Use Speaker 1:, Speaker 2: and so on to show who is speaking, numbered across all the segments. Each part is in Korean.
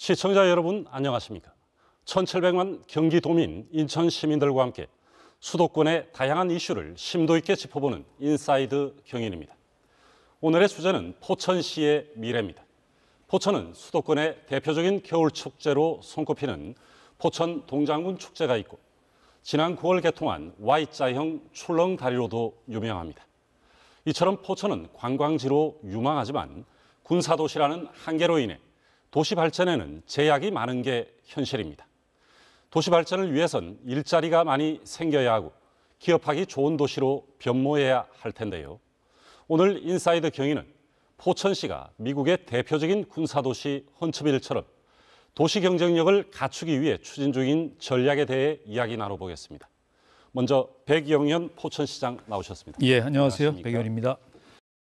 Speaker 1: 시청자 여러분 안녕하십니까? 1700만 경기도민, 인천 시민들과 함께 수도권의 다양한 이슈를 심도 있게 짚어보는 인사이드 경인입니다. 오늘의 주제는 포천시의 미래입니다. 포천은 수도권의 대표적인 겨울 축제로 손꼽히는 포천 동장군 축제가 있고 지난 9월 개통한 Y자형 출렁다리로도 유명합니다. 이처럼 포천은 관광지로 유망하지만 군사도시라는 한계로 인해 도시 발전에는 제약이 많은 게 현실입니다. 도시 발전을 위해선 일자리가 많이 생겨야 하고 기업하기 좋은 도시로 변모해야 할 텐데요. 오늘 인사이드 경위는 포천시가 미국의 대표적인 군사도시 헌츠빌처럼 도시 경쟁력을 갖추기 위해 추진 중인 전략에 대해 이야기 나눠보겠습니다. 먼저 백영현 포천시장 나오셨습니다.
Speaker 2: 예, 안녕하세요. 백영현입니다.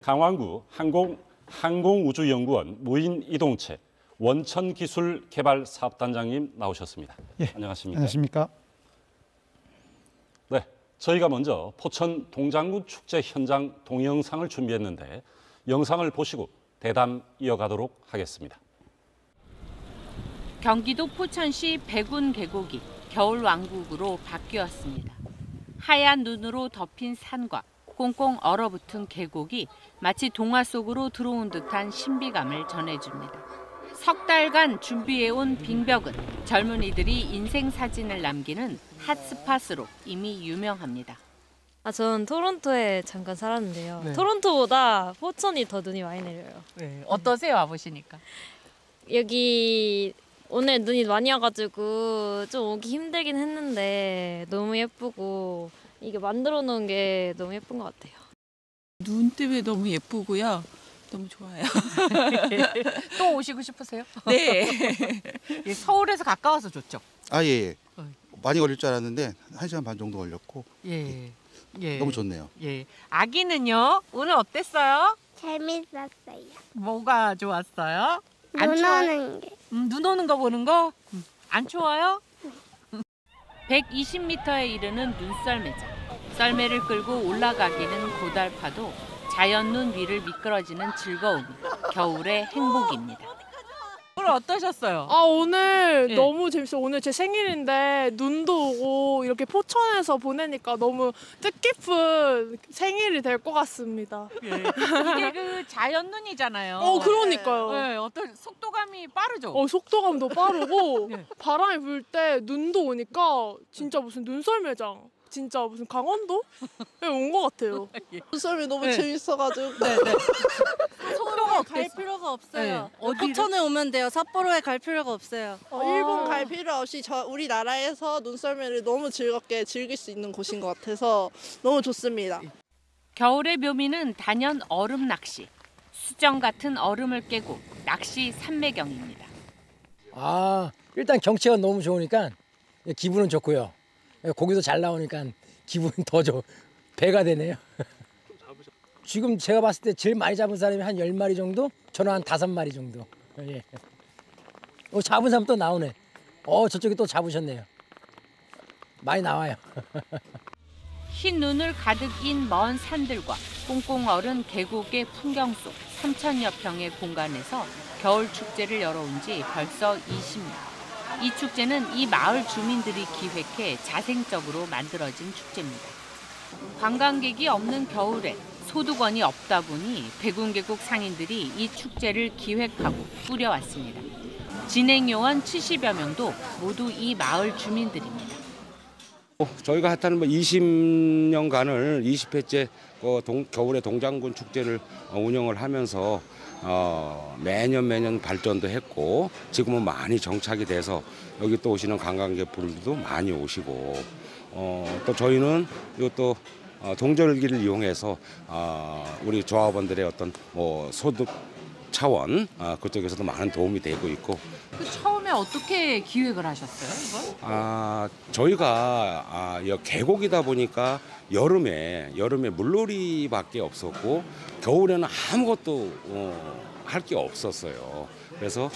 Speaker 1: 강원구 항공우주연구원 무인이동체 원천기술개발사업단장님 나오셨습니다.
Speaker 3: 예,
Speaker 1: 안녕하십니까?
Speaker 3: 안녕하십니까?
Speaker 1: 네, 저희가 먼저 포천 동장군 축제 현장 동영상을 준비했는데 영상을 보시고 대담 이어가도록 하겠습니다.
Speaker 4: 경기도 포천시 백운 계곡이 겨울 왕국으로 바뀌었습니다. 하얀 눈으로 덮인 산과 꽁꽁 얼어붙은 계곡이 마치 동화 속으로 들어온 듯한 신비감을 전해줍니다. 석 달간 준비해온 빙벽은 젊은이들이 인생 사진을 남기는 핫스팟으로 이미 유명합니다.
Speaker 5: 전 토론토에 잠깐 살았는데요.
Speaker 4: 네.
Speaker 5: 토론토보다 포천이 더 눈이 많이 내려요.
Speaker 4: 네, 어떠세요, 와보시니까?
Speaker 5: 여기 오늘 눈이 많이 와가지고 좀 오기 힘들긴 했는데 너무 예쁘고 이게 만들어 놓은 게 너무 예쁜 것 같아요.
Speaker 6: 눈 때문에 너무 예쁘고요. 너무 좋아요.
Speaker 4: 또 오시고 싶으세요?
Speaker 6: 네.
Speaker 4: 서울에서 가까워서 좋죠?
Speaker 7: 아, 예. 많이 걸릴 줄 알았는데 1시간 반 정도 걸렸고
Speaker 4: 예.
Speaker 7: 너무 좋네요.
Speaker 4: 예. 아기는요? 오늘 어땠어요?
Speaker 8: 재밌었어요.
Speaker 4: 뭐가 좋았어요?
Speaker 8: 눈 오는 게.
Speaker 4: 눈 오는 거 보는 거? 안 추워요? 120m에 이르는 눈썰매장. 썰매를 끌고 올라가기는 고달파도 자연눈 위를 미끄러지는 즐거움이 겨울의 행복입니다. 오늘 어떠셨어요?
Speaker 9: 오늘
Speaker 4: 예.
Speaker 9: 너무 재밌어요. 오늘 제 생일인데 눈도 오고 이렇게 포천에서 보내니까 너무 뜻깊은 생일이 될 것 같습니다.
Speaker 4: 이게 그 자연눈이잖아요.
Speaker 9: 그러니까요.
Speaker 4: 네, 어떤 속도감이 빠르죠?
Speaker 9: 속도감도 빠르고
Speaker 4: 예.
Speaker 9: 바람이 불 때 눈도 오니까 진짜 무슨 눈썰매장. 진짜 무슨 강원도에 온 것 같아요.
Speaker 10: 눈썰매 너무
Speaker 4: 네.
Speaker 10: 재밌어가지고
Speaker 4: 속도가
Speaker 10: 갈 필요가 없어요.
Speaker 4: 네.
Speaker 10: 포천에 오면 돼요. 삿포로에 갈 필요가 없어요. 일본
Speaker 9: 아.
Speaker 10: 갈 필요 없이 우리나라에서 눈썰매를 너무 즐겁게 즐길 수 있는 곳인 것 같아서 너무 좋습니다.
Speaker 4: 겨울의 묘미는 단연 얼음 낚시. 수정 같은 얼음을 깨고 낚시 삼매경입니다.
Speaker 11: 일단 경치가 너무 좋으니까 기분은 좋고요. 고기도 잘 나오니까 기분이 더 배가 되네요. 지금 제가 봤을 때 제일 많이 잡은 사람이 한 10마리 정도? 저는 한 5마리 정도. 예. 잡은 사람 또 나오네. 저쪽에 또 잡으셨네요. 많이 나와요.
Speaker 4: 흰 눈을 가득 인 먼 산들과 꽁꽁 얼은 계곡의 풍경 속 3,000여 평의 공간에서 겨울 축제를 열어온 지 벌써 20년. 이 축제는 이 마을 주민들이 기획해 자생적으로 만들어진 축제입니다. 관광객이 없는 겨울에 소득원이 없다 보니 백운계곡 상인들이 이 축제를 기획하고 꾸려왔습니다. 진행 요원 70여 명도 모두 이 마을 주민들입니다.
Speaker 12: 저희가 하여튼 20년간을 20회째 겨울의 동장군 축제를 운영을 하면서 매년 발전도 했고 지금은 많이 정착이 돼서 여기 또 오시는 관광객분들도 많이 오시고 또 저희는 이것도 동절기를 이용해서 우리 조합원들의 어떤 소득 차원 그쪽에서도 많은 도움이 되고 있고.
Speaker 4: 처음에 어떻게 기획을 하셨어요, 이걸?
Speaker 12: 저희가 계곡이다 보니까 여름에 물놀이밖에 없었고 겨울에는 아무것도 할 게 없었어요. 그래서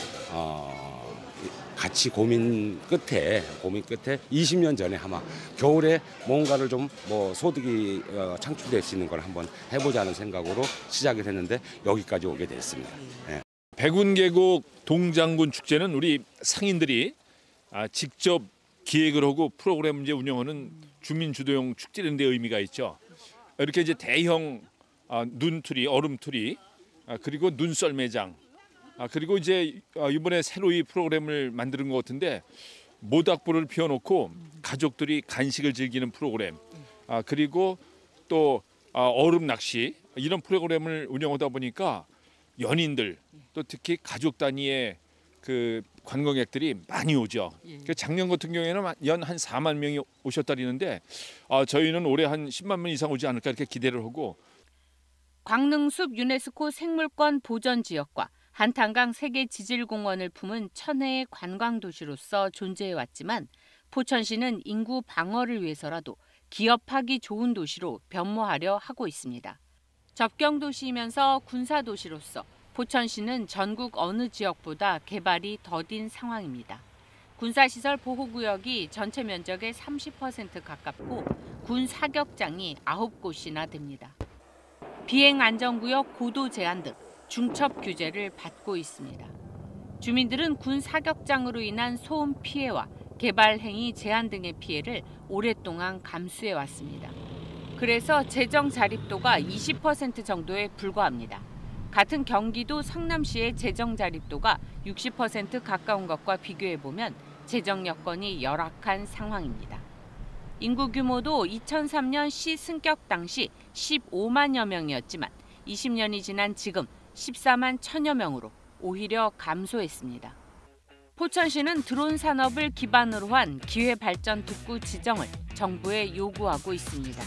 Speaker 12: 같이 고민 끝에 20년 전에 아마 겨울에 뭔가를 좀 소득이 창출될 수 있는 걸 한번 해보자는 생각으로 시작을 했는데 여기까지 오게 됐습니다. 네.
Speaker 2: 백운계곡 동장군 축제는 우리 상인들이 직접 기획을 하고 프로그램 이제 운영하는 주민주도형 축제라는 데 의미가 있죠. 이렇게 이제 대형 눈투리, 얼음투리, 그리고 눈썰매장, 그리고 이제 이번에 새로이 프로그램을 만드는 것 같은데 모닥불을 피워놓고 가족들이 간식을 즐기는 프로그램, 그리고 또 얼음 낚시 이런 프로그램을 운영하다 보니까 연인들 또 특히 가족 단위의 그 관광객들이 많이 오죠. 작년 같은 경우에는 연 한 4만 명이 오셨다리는데 저희는 올해 한 10만 명 이상 오지 않을까 이렇게 기대를 하고.
Speaker 4: 광릉숲 유네스코 생물권 보전 지역과 한탄강 세계 지질공원을 품은 천혜의 관광 도시로서 존재해 왔지만 포천시는 인구 방어를 위해서라도 기업하기 좋은 도시로 변모하려 하고 있습니다. 접경 도시이면서 군사 도시로서 포천시는 전국 어느 지역보다 개발이 더딘 상황입니다. 군사시설 보호구역이 전체 면적의 30% 가깝고 군 사격장이 9곳이나 됩니다. 비행안전구역 고도 제한 등 중첩 규제를 받고 있습니다. 주민들은 군 사격장으로 인한 소음 피해와 개발 행위 제한 등의 피해를 오랫동안 감수해 왔습니다. 그래서 재정 자립도가 20% 정도에 불과합니다. 같은 경기도 성남시의 재정 자립도가 60% 가까운 것과 비교해보면 재정 여건이 열악한 상황입니다. 인구 규모도 2003년 시 승격 당시 15만여 명이었지만 20년이 지난 지금 14만 1천여 명으로 오히려 감소했습니다. 포천시는 드론 산업을 기반으로 한 기회발전 특구 지정을 정부에 요구하고 있습니다.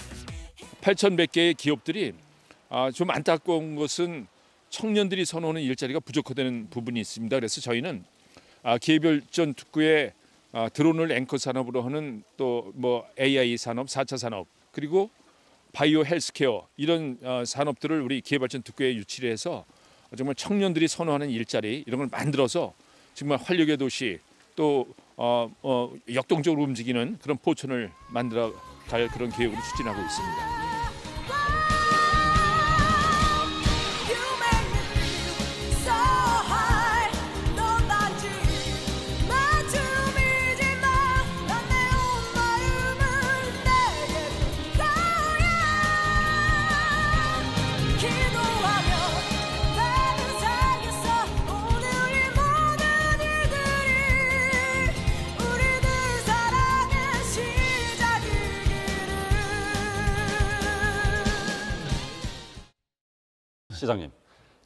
Speaker 2: 8,100개의 기업들이 좀 안타까운 것은 청년들이 선호하는 일자리가 부족하다는 부분이 있습니다. 그래서 저희는 기회발전 특구에 드론을 앵커 산업으로 하는 또 뭐 AI 산업, 4차 산업, 그리고 바이오 헬스케어 이런 산업들을 우리 기회발전 특구에 유치를 해서 정말 청년들이 선호하는 일자리 이런 걸 만들어서 정말 활력의 도시 또 역동적으로 움직이는 그런 포천을 만들어 갈 그런 계획으로 추진하고 있습니다.
Speaker 1: 시장님,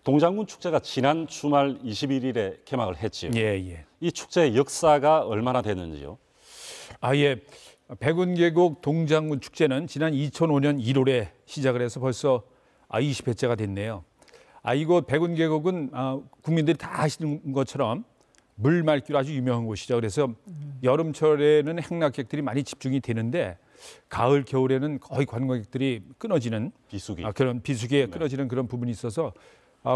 Speaker 1: 동장군 축제가 지난 주말 21일에 개막을 했지요.
Speaker 3: 예.
Speaker 1: 이 축제의 역사가 얼마나 됐는지요?
Speaker 3: 예. 백운계곡 동장군 축제는 지난 2005년 1월에 시작을 해서 벌써 20회째가 됐네요. 이곳 백운계곡은 국민들이 다 아시는 것처럼 물 맑기로 아주 유명한 곳이죠. 그래서 여름철에는 행락객들이 많이 집중이 되는데 가을, 겨울에는 거의 관광객들이 끊어지는 그런 비수기에 끊어지는 그런 부분이 있어서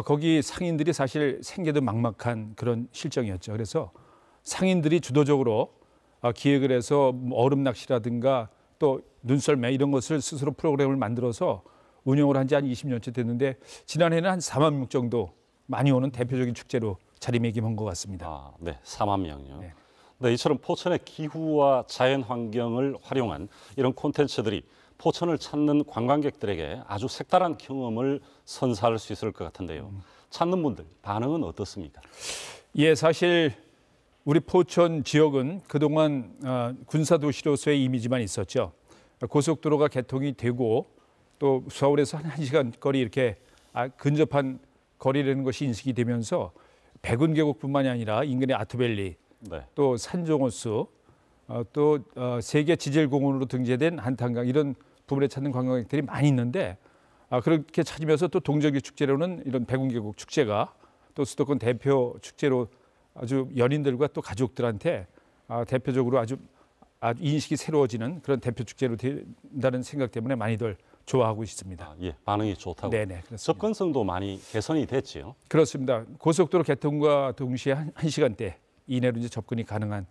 Speaker 3: 거기 상인들이 사실 생계도 막막한 그런 실정이었죠. 그래서 상인들이 주도적으로 기획을 해서 얼음 낚시라든가 또 눈썰매 이런 것을 스스로 프로그램을 만들어서 운영을 한 지 한 20년째 됐는데 지난해는 한 4만 명 정도 많이 오는 대표적인 축제로 자리매김한 것 같습니다.
Speaker 1: 네, 4만 명이요. 네. 네, 이처럼 포천의 기후와 자연 환경을 활용한 이런 콘텐츠들이 포천을 찾는 관광객들에게 아주 색다른 경험을 선사할 수 있을 것 같은데요. 찾는 분들 반응은 어떻습니까?
Speaker 3: 예, 사실 우리 포천 지역은 그동안 군사도시로서의 이미지만 있었죠. 고속도로가 개통이 되고 또 서울에서 한 1시간 거리 이렇게 근접한 거리라는 것이 인식이 되면서 백운계곡뿐만이 아니라 인근의 아트밸리 또 산종호수 또 세계 지질공원으로 등재된 한탄강 이런 부분에 찾는 관광객들이 많이 있는데 그렇게 찾으면서 또 동절기 축제로는 이런 백운계곡 축제가 또 수도권 대표 축제로 아주 연인들과 또 가족들한테 대표적으로 아주 인식이 새로워지는 그런 대표 축제로 된다는 생각 때문에 많이들 좋아하고 있습니다.
Speaker 1: 예, 반응이 좋다고.
Speaker 3: 네네, 그렇습니다.
Speaker 1: 접근성도 많이 개선이 됐지요.
Speaker 3: 그렇습니다. 고속도로 개통과 동시에 1시간대 이내로 이제 접근이 가능한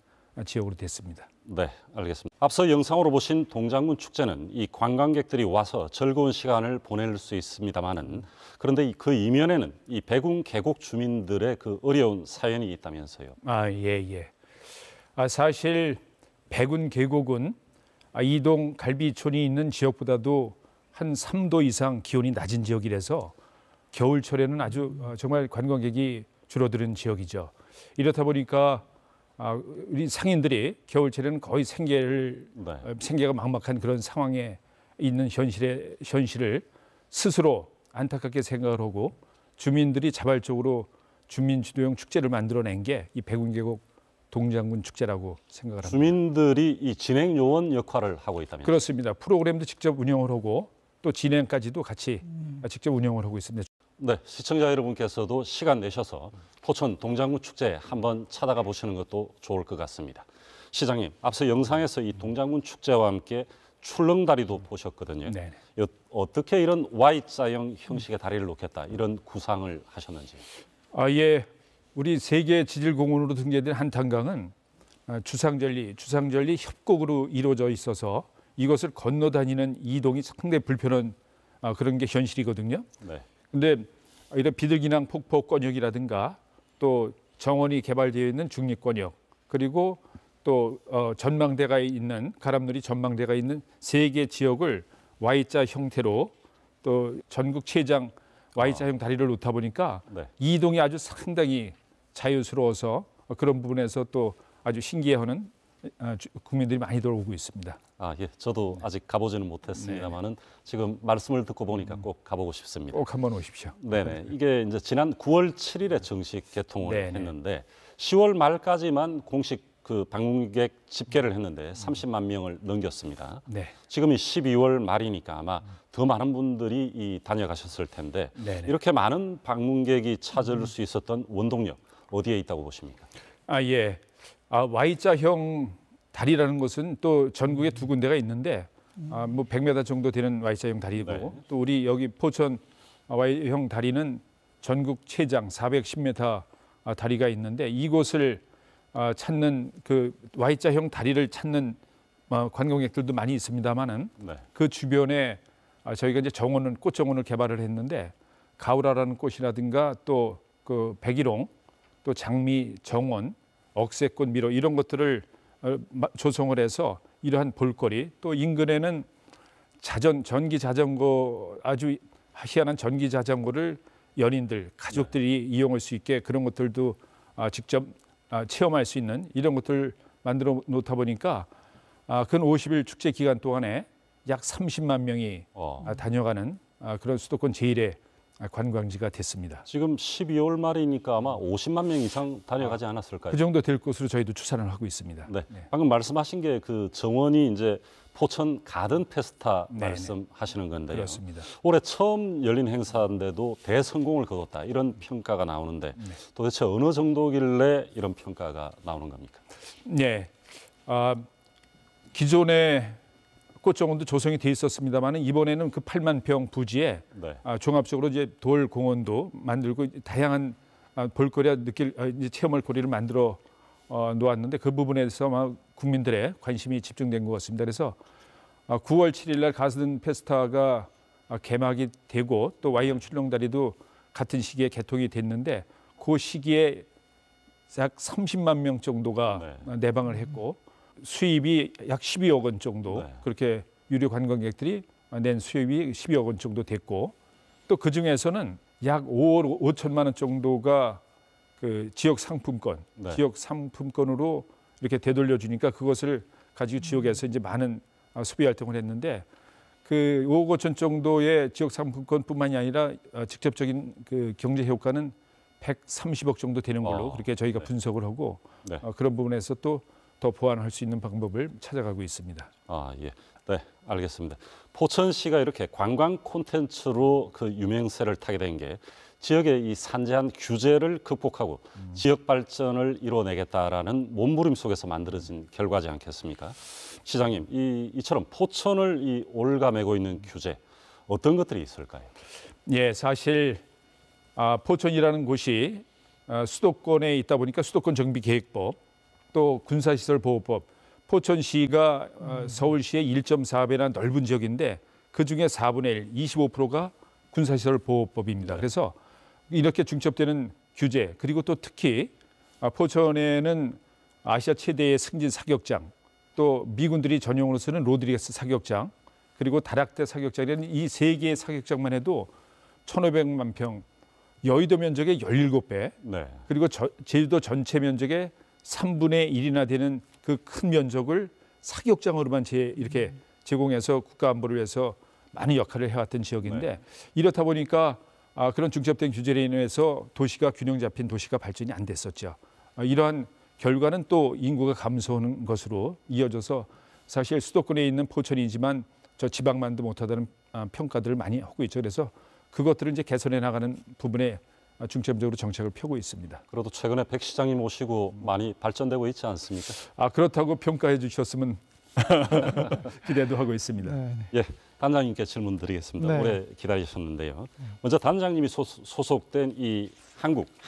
Speaker 3: 지역으로 됐습니다.
Speaker 1: 네, 알겠습니다. 앞서 영상으로 보신 동장군 축제는 이 관광객들이 와서 즐거운 시간을 보낼 수 있습니다만은 그런데 그 이면에는 이 백운 계곡 주민들의 그 어려운 사연이 있다면서요.
Speaker 3: 예. 사실 백운 계곡은 이동 갈비촌이 있는 지역보다도 한 3도 이상 기온이 낮은 지역이라서 겨울철에는 아주 정말 관광객이 줄어드는 지역이죠. 이렇다 보니까 우리 상인들이 겨울철에는 거의 생계가 막막한 그런 상황에 있는 현실을 스스로 안타깝게 생각을 하고 주민들이 자발적으로 주민주도형 축제를 만들어낸 게 이 백운계곡 동장군 축제라고 생각을 합니다.
Speaker 1: 주민들이 이 진행 요원 역할을 하고 있다면서요?
Speaker 3: 그렇습니다. 프로그램도 직접 운영을 하고 또 진행까지도 같이 직접 운영을 하고 있습니다.
Speaker 1: 네, 시청자 여러분께서도 시간 내셔서 포천 동장군 축제 한번 찾아가 보시는 것도 좋을 것 같습니다. 시장님, 앞서 영상에서 이 동장군 축제와 함께 출렁다리도 보셨거든요.
Speaker 3: 네.
Speaker 1: 어떻게 이런 Y자형 형식의 다리를 놓겠다 이런 구상을 하셨는지?
Speaker 3: 예, 우리 세계 지질공원으로 등재된 한탄강은 주상절리 협곡으로 이루어져 있어서 이것을 건너다니는 이동이 상당히 불편한 그런 게 현실이거든요.
Speaker 1: 네.
Speaker 3: 근데 이런 비둘기낭 폭포 권역이라든가 또 정원이 개발되어 있는 중립권역 그리고 또 전망대가 있는 가람누리 전망대가 있는 세 개 지역을 Y자 형태로 또 전국 최장 Y자형 다리를 놓다 보니까
Speaker 1: 네.
Speaker 3: 이동이 아주 상당히 자유스러워서 그런 부분에서 또 아주 신기해하는 국민들이 많이들 오고 있습니다.
Speaker 1: 예, 저도 아직 가보지는 못했습니다만은 지금 말씀을 듣고 보니까 꼭 가보고 싶습니다.
Speaker 3: 꼭 한번 오십시오.
Speaker 1: 네네. 이게 이제 지난 9월 7일에 정식 개통을
Speaker 3: 네네.
Speaker 1: 했는데 10월 말까지만 공식 그 방문객 집계를 했는데 30만 명을 넘겼습니다.
Speaker 3: 네.
Speaker 1: 지금이 12월 말이니까 아마 더 많은 분들이 다녀가셨을 텐데
Speaker 3: 네네.
Speaker 1: 이렇게 많은 방문객이 찾을 수 있었던 원동력 어디에 있다고 보십니까?
Speaker 3: 예. Y자형 다리라는 것은 또 전국에 두 군데가 있는데 뭐 100m 정도 되는 Y자형 다리고
Speaker 1: 네.
Speaker 3: 또 우리 여기 포천 Y형 다리는 전국 최장 410m 다리가 있는데 이곳을 찾는 그 Y자형 다리를 찾는 관광객들도 많이 있습니다만은
Speaker 1: 네.
Speaker 3: 그 주변에 저희가 이제 꽃정원을 개발을 했는데 가우라라는 꽃이라든가 또 그 백일홍 또 장미 정원 억새꽃 미로 이런 것들을 조성을 해서 이러한 볼거리 또 인근에는 전기 자전거 아주 희한한 전기 자전거를 연인들 가족들이 이용할 수 있게 그런 것들도 직접 체험할 수 있는 이런 것들 만들어 놓다 보니까 근 50일 축제 기간 동안에 약 30만 명이 다녀가는 그런 수도권 제1의 관광지가 됐습니다.
Speaker 1: 지금 12월 말이니까 아마 50만 명 이상 다녀가지 않았을까요?
Speaker 3: 그 정도 될 것으로 저희도 추산을 하고 있습니다.
Speaker 1: 네. 방금 말씀하신 게 그 정원이 이제 포천 가든 페스타
Speaker 3: 네네.
Speaker 1: 말씀하시는 건데요.
Speaker 3: 그렇습니다.
Speaker 1: 올해 처음 열린 행사인데도 대성공을 거뒀다 이런 평가가 나오는데 도대체 어느 정도길래 이런 평가가 나오는 겁니까?
Speaker 3: 네, 기존에 꽃정원도 조성이 돼 있었습니다만 이번에는 그 8만 평 부지에
Speaker 1: 네.
Speaker 3: 종합적으로 이제 돌 공원도 만들고 다양한 볼거리와 이제 체험할 거리를 만들어 놓았는데 그 부분에서 아마 국민들의 관심이 집중된 것 같습니다. 그래서 9월 7일 날 가든 페스타가 개막이 되고 또 Y형 출렁다리도 같은 시기에 개통이 됐는데 그 시기에 약 30만 명 정도가 내방을 했고 수입이 약 12억 원 정도 그렇게 유료 관광객들이 낸 수입이 12억 원 정도 됐고 또 그 중에서는 약 5억 5천만 원 정도가 그 지역 상품권으로 이렇게 되돌려 주니까 그것을 가지고 지역에서 이제 많은 소비 활동을 했는데 그 5억 5천 정도의 지역 상품권뿐만이 아니라 직접적인 그 경제 효과는 130억 정도 되는 걸로 그렇게 저희가 분석을 하고 그런 부분에서 또 더 보완할 수 있는 방법을 찾아가고 있습니다.
Speaker 1: 예. 네, 알겠습니다. 포천시가 이렇게 관광 콘텐츠로 그 유명세를 타게 된 게 지역의 이 산재한 규제를 극복하고 지역 발전을 이뤄내겠다라는 몸부림 속에서 만들어진 결과지 않겠습니까? 시장님, 이처럼 포천을 올가매고 있는 규제 어떤 것들이 있을까요?
Speaker 3: 예, 사실 포천이라는 곳이 수도권에 있다 보니까 수도권 정비 계획법 또 군사시설보호법, 포천시가 서울시의 1.4배나 넓은 지역인데 그중에 4분의 1, 25%가 군사시설보호법입니다. 그래서 이렇게 중첩되는 규제, 그리고 또 특히 포천에는 아시아 최대의 승진 사격장, 또 미군들이 전용으로 쓰는 로드리게스 사격장, 그리고 다락대 사격장이라는 이 세 개의 사격장만 해도 1,500만 평, 여의도 면적의 17배,
Speaker 1: 네.
Speaker 3: 그리고 제주도 전체 면적의 3분의 1이나 되는 그 큰 면적을 사격장으로만 이렇게 제공해서 국가 안보를 위해서 많은 역할을 해왔던 지역인데
Speaker 1: 네.
Speaker 3: 이렇다 보니까 그런 중첩된 규제로 인해서 도시가 균형 잡힌 도시가 발전이 안 됐었죠. 이러한 결과는 또 인구가 감소하는 것으로 이어져서 사실 수도권에 있는 포천이지만 저 지방만도 못하다는 평가들을 많이 하고 있죠. 그래서 그것들을 이제 개선해 나가는 부분에 중점적으로 정책을 펴고 있습니다.
Speaker 1: 그래도 최근에 백 시장님 오시고 많이 발전되고 있지 않습니까?
Speaker 3: 그렇다고 평가해 주셨으면 기대도 하고 있습니다.
Speaker 13: 네.
Speaker 1: 예, 단장님께 질문 드리겠습니다.
Speaker 13: 네.
Speaker 1: 오래 기다리셨는데요. 먼저 단장님이 소속된 이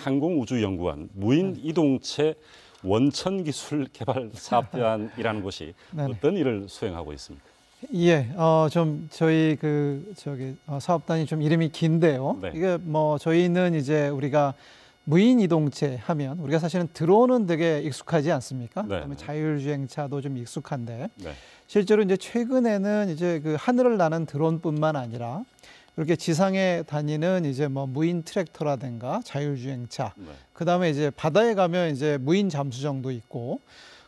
Speaker 1: 항공우주연구원 무인이동체 원천기술개발사업단이라는 곳이
Speaker 13: 네네.
Speaker 1: 어떤 일을 수행하고 있습니까?
Speaker 13: 예, 좀 저희 사업단이 좀 이름이 긴데요.
Speaker 1: 네.
Speaker 13: 이게 저희는 이제 우리가 무인 이동체 하면 우리가 사실은 드론은 되게 익숙하지 않습니까?
Speaker 1: 네.
Speaker 13: 그다음에 자율주행차도 좀 익숙한데
Speaker 1: 네.
Speaker 13: 실제로 이제 최근에는 이제 그 하늘을 나는 드론뿐만 아니라 이렇게 지상에 다니는 이제 무인 트랙터라든가 자율주행차,
Speaker 1: 네.
Speaker 13: 그다음에 이제 바다에 가면 이제 무인 잠수정도 있고,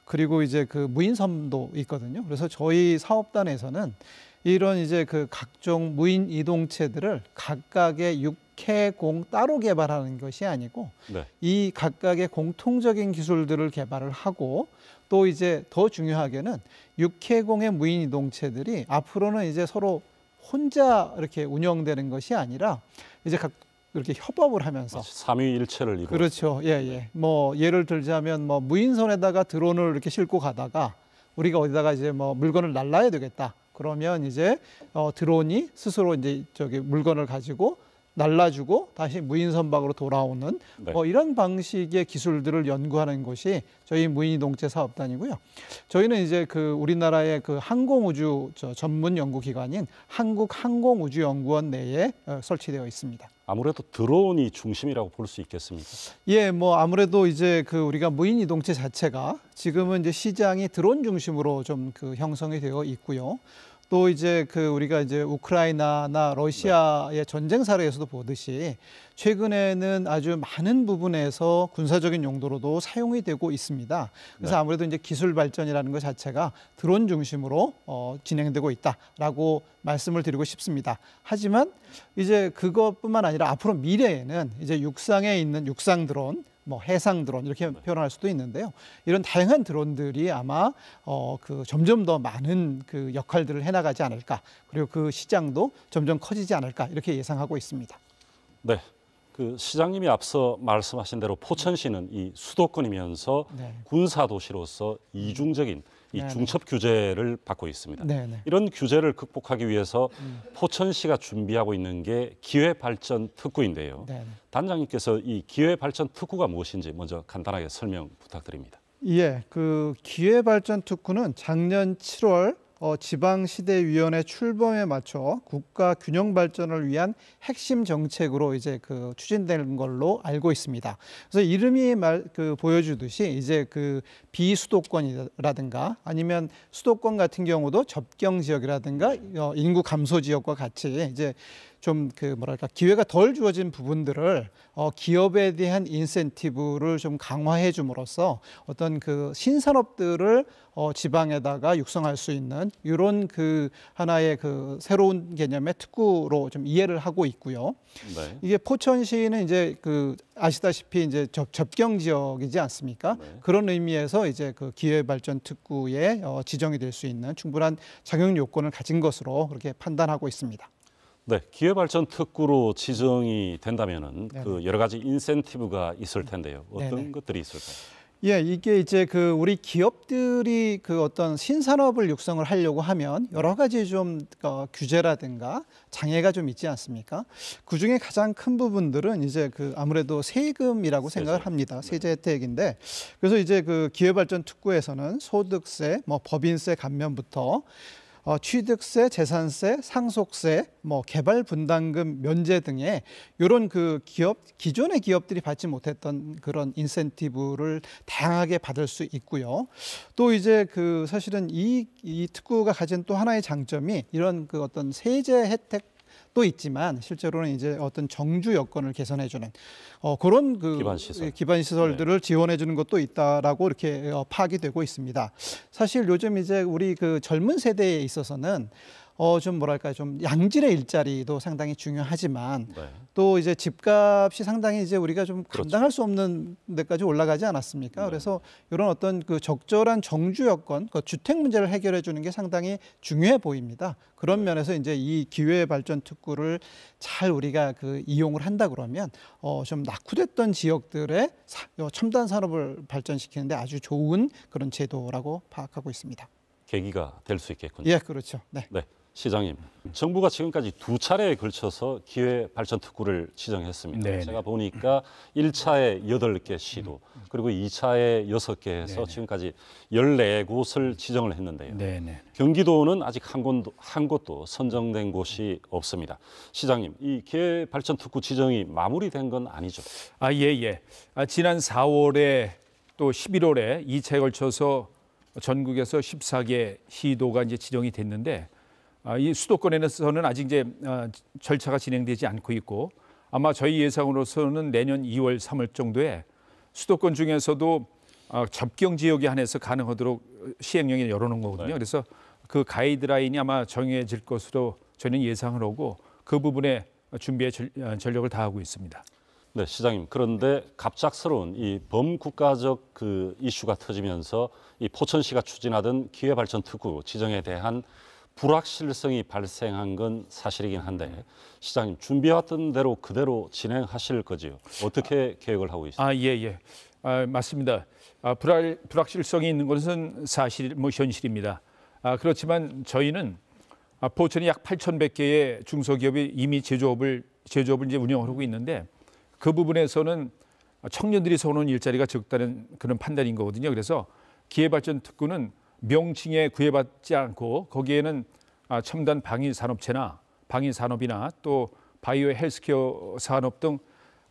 Speaker 13: 그리고 이제 그 무인섬도 있거든요. 그래서 저희 사업단에서는 이런 이제 그 각종 무인 이동체들을 각각의 육해공 따로 개발하는 것이 아니고
Speaker 1: 네.
Speaker 13: 이 각각의 공통적인 기술들을 개발을 하고, 또 이제 더 중요하게는 육해공의 무인 이동체들이 앞으로는 이제 서로 혼자 이렇게 운영되는 것이 아니라 이제 이렇게 협업을 하면서
Speaker 1: 삼위일체를 이루어.
Speaker 13: 그렇죠. 예. 예를 들자면 무인선에다가 드론을 이렇게 싣고 가다가 우리가 어디다가 이제 물건을 날라야 되겠다. 그러면 이제 드론이 스스로 이제 물건을 가지고 날라주고 다시 무인선 밖으로 돌아오는
Speaker 1: 네.
Speaker 13: 이런 방식의 기술들을 연구하는 것이 저희 무인이동체 사업단이고요. 저희는 이제 우리나라의 항공우주 전문 연구기관인 한국항공우주연구원 내에 설치되어 있습니다.
Speaker 1: 아무래도 드론이 중심이라고 볼 수 있겠습니까?
Speaker 13: 예, 아무래도 이제 우리가 무인 이동체 자체가 지금은 이제 시장이 드론 중심으로 좀 형성이 되어 있고요. 또 이제 우리가 이제 우크라이나나 러시아의 전쟁 사례에서도 보듯이 최근에는 아주 많은 부분에서 군사적인 용도로도 사용이 되고 있습니다. 그래서
Speaker 1: 네.
Speaker 13: 아무래도 이제 기술 발전이라는 것 자체가 드론 중심으로 진행되고 있다라고 말씀을 드리고 싶습니다. 하지만 이제 그것뿐만 아니라 앞으로 미래에는 이제 육상에 있는 육상 드론, 해상 드론 이렇게 표현할 수도 있는데요. 이런 다양한 드론들이 아마 점점 더 많은 역할들을 해나가지 않을까, 그리고 그 시장도 점점 커지지 않을까 이렇게 예상하고 있습니다.
Speaker 1: 네, 시장님이 앞서 말씀하신 대로 포천시는 이 수도권이면서
Speaker 13: 네.
Speaker 1: 군사도시로서 이중적인 이
Speaker 13: 네네.
Speaker 1: 중첩 규제를 받고 있습니다.
Speaker 13: 네네.
Speaker 1: 이런 규제를 극복하기 위해서 포천시가 준비하고 있는 게 기회발전 특구인데요.
Speaker 13: 네네.
Speaker 1: 단장님께서 이 기회발전 특구가 무엇인지 먼저 간단하게 설명 부탁드립니다.
Speaker 13: 예, 기회발전 특구는 작년 7월 지방시대위원회 출범에 맞춰 국가 균형 발전을 위한 핵심 정책으로 이제 추진되는 걸로 알고 있습니다. 그래서 이름이 보여주듯이 이제 비수도권이라든가 아니면 수도권 같은 경우도 접경 지역이라든가 인구 감소 지역과 같이 이제 좀 기회가 덜 주어진 부분들을 기업에 대한 인센티브를 좀 강화해 줌으로써 어떤 신산업들을 지방에다가 육성할 수 있는 이런 하나의 새로운 개념의 특구로 좀 이해를 하고 있고요.
Speaker 1: 네.
Speaker 13: 이게 포천시는 이제 아시다시피 이제 접경 지역이지 않습니까?
Speaker 1: 네.
Speaker 13: 그런 의미에서 이제 기회발전 특구에 지정이 될 수 있는 충분한 자격 요건을 가진 것으로 그렇게 판단하고 있습니다.
Speaker 1: 네, 기회발전 특구로 지정이 된다면은
Speaker 13: 네네.
Speaker 1: 여러 가지 인센티브가 있을 텐데요. 어떤
Speaker 13: 네네.
Speaker 1: 것들이 있을까요?
Speaker 13: 예, 이게 이제 그 우리 기업들이 그 어떤 신산업을 육성을 하려고 하면 여러 가지 좀 규제라든가 장애가 좀 있지 않습니까? 그 중에 가장 큰 부분들은 이제 그 아무래도 세금이라고 생각을 합니다. 세제 혜택인데, 그래서 이제 그 기회발전특구에서는 소득세, 뭐 법인세 감면부터 취득세, 재산세, 상속세, 뭐 개발 분담금 면제 등의 이런 그 기존의 기업들이 받지 못했던 그런 인센티브를 다양하게 받을 수 있고요. 또 이제 그 사실은 이 특구가 가진 또 하나의 장점이 이런 그 어떤 세제 혜택 또 있지만 실제로는 이제 어떤 정주 여건을 개선해주는 그런 그 기반 시설들을 지원해주는 것도 있다라고 이렇게 파악이 되고 있습니다. 사실 요즘 이제 우리 그 젊은 세대에 있어서는 좀 뭐랄까 좀 양질의 일자리도 상당히 중요하지만 또 이제 집값이 상당히 이제 우리가 좀 감당할 수 없는 데까지 올라가지 않았습니까? 그래서 이런 어떤 그 적절한 정주 여건, 그 주택 문제를 해결해 주는 게 상당히 중요해 보입니다. 그런 면에서 이제 이 기회 발전 특구를 잘 우리가 그 이용을 한다 그러면 좀 낙후됐던 지역들의 첨단 산업을 발전시키는데 아주 좋은 그런 제도라고 파악하고 있습니다.
Speaker 1: 계기가 될 수 있겠군요.
Speaker 13: 예, 그렇죠. 네.
Speaker 1: 시장님, 정부가 지금까지 2차례에 걸쳐서 기회 발전 특구를 지정했습니다.
Speaker 3: 네네.
Speaker 1: 제가 보니까 1차에 8개 시도, 그리고 2차에 6개 해서
Speaker 3: 네네.
Speaker 1: 지금까지 14곳을 지정을 했는데요.
Speaker 3: 네네.
Speaker 1: 경기도는 아직 한 곳도 선정된 곳이 없습니다. 시장님, 이 기회 발전 특구 지정이 마무리된 건 아니죠?
Speaker 3: 예. 지난 4월에 또 11월에 2차에 걸쳐서 전국에서 14개 시도가 이제 지정이 됐는데 이 수도권에서는 아직 이제 절차가 진행되지 않고 있고 아마 저희 예상으로서는 내년 2월, 3월 정도에 수도권 중에서도 접경 지역에 한해서 가능하도록 시행령에 열어놓은 거거든요. 그래서 그 가이드라인이 아마 정해질 것으로 저는 예상을 하고 그 부분에 준비에 전력을 다하고 있습니다.
Speaker 1: 네, 시장님. 그런데 갑작스러운 이 범국가적 그 이슈가 터지면서 이 포천시가 추진하던 기회발전 특구 지정에 대한 불확실성이 발생한 건 사실이긴 한데 시장님 준비해왔던 대로 그대로 진행하실 거지요? 어떻게 계획을 하고 있습니까?
Speaker 3: 예. 맞습니다. 불확실성이 있는 것은 사실 현실입니다. 그렇지만 저희는 포천이 약 8,100개의 중소기업이 이미 제조업을 이제 운영하고 있는데 그 부분에서는 청년들이 서오는 일자리가 적다는 그런 판단인 거거든요. 그래서 기회발전 특구는 명칭에 구애받지 않고 거기에는 첨단 방위산업이나 또 바이오 헬스케어 산업 등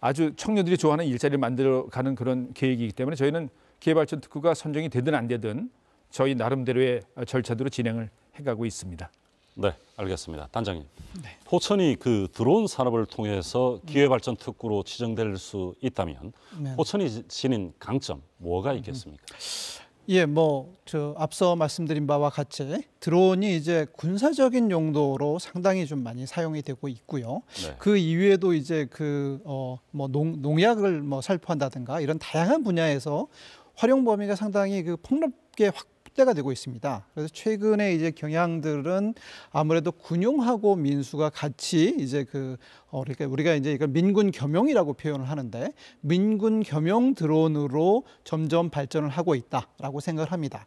Speaker 3: 아주 청년들이 좋아하는 일자리를 만들어가는 그런 계획이기 때문에 저희는 기회발전 특구가 선정이 되든 안 되든 저희 나름대로의 절차대로 진행을 해가고 있습니다.
Speaker 1: 네, 알겠습니다. 단장님, 포천이 그 드론 산업을 통해서 기회발전 특구로 지정될 수 있다면 포천이 지닌 강점 뭐가 있겠습니까?
Speaker 13: 예, 앞서 말씀드린 바와 같이 드론이 이제 군사적인 용도로 상당히 좀 많이 사용이 되고 있고요. 그 이외에도 이제 농약을 살포한다든가 이런 다양한 분야에서 활용 범위가 상당히 폭넓게 확대가 되고 있습니다. 그래서 최근에 이제 경향들은 아무래도 군용하고 민수가 같이 이제 우리가 이제 이걸 민군 겸용이라고 표현을 하는데 민군 겸용 드론으로 점점 발전을 하고 있다라고 생각을 합니다.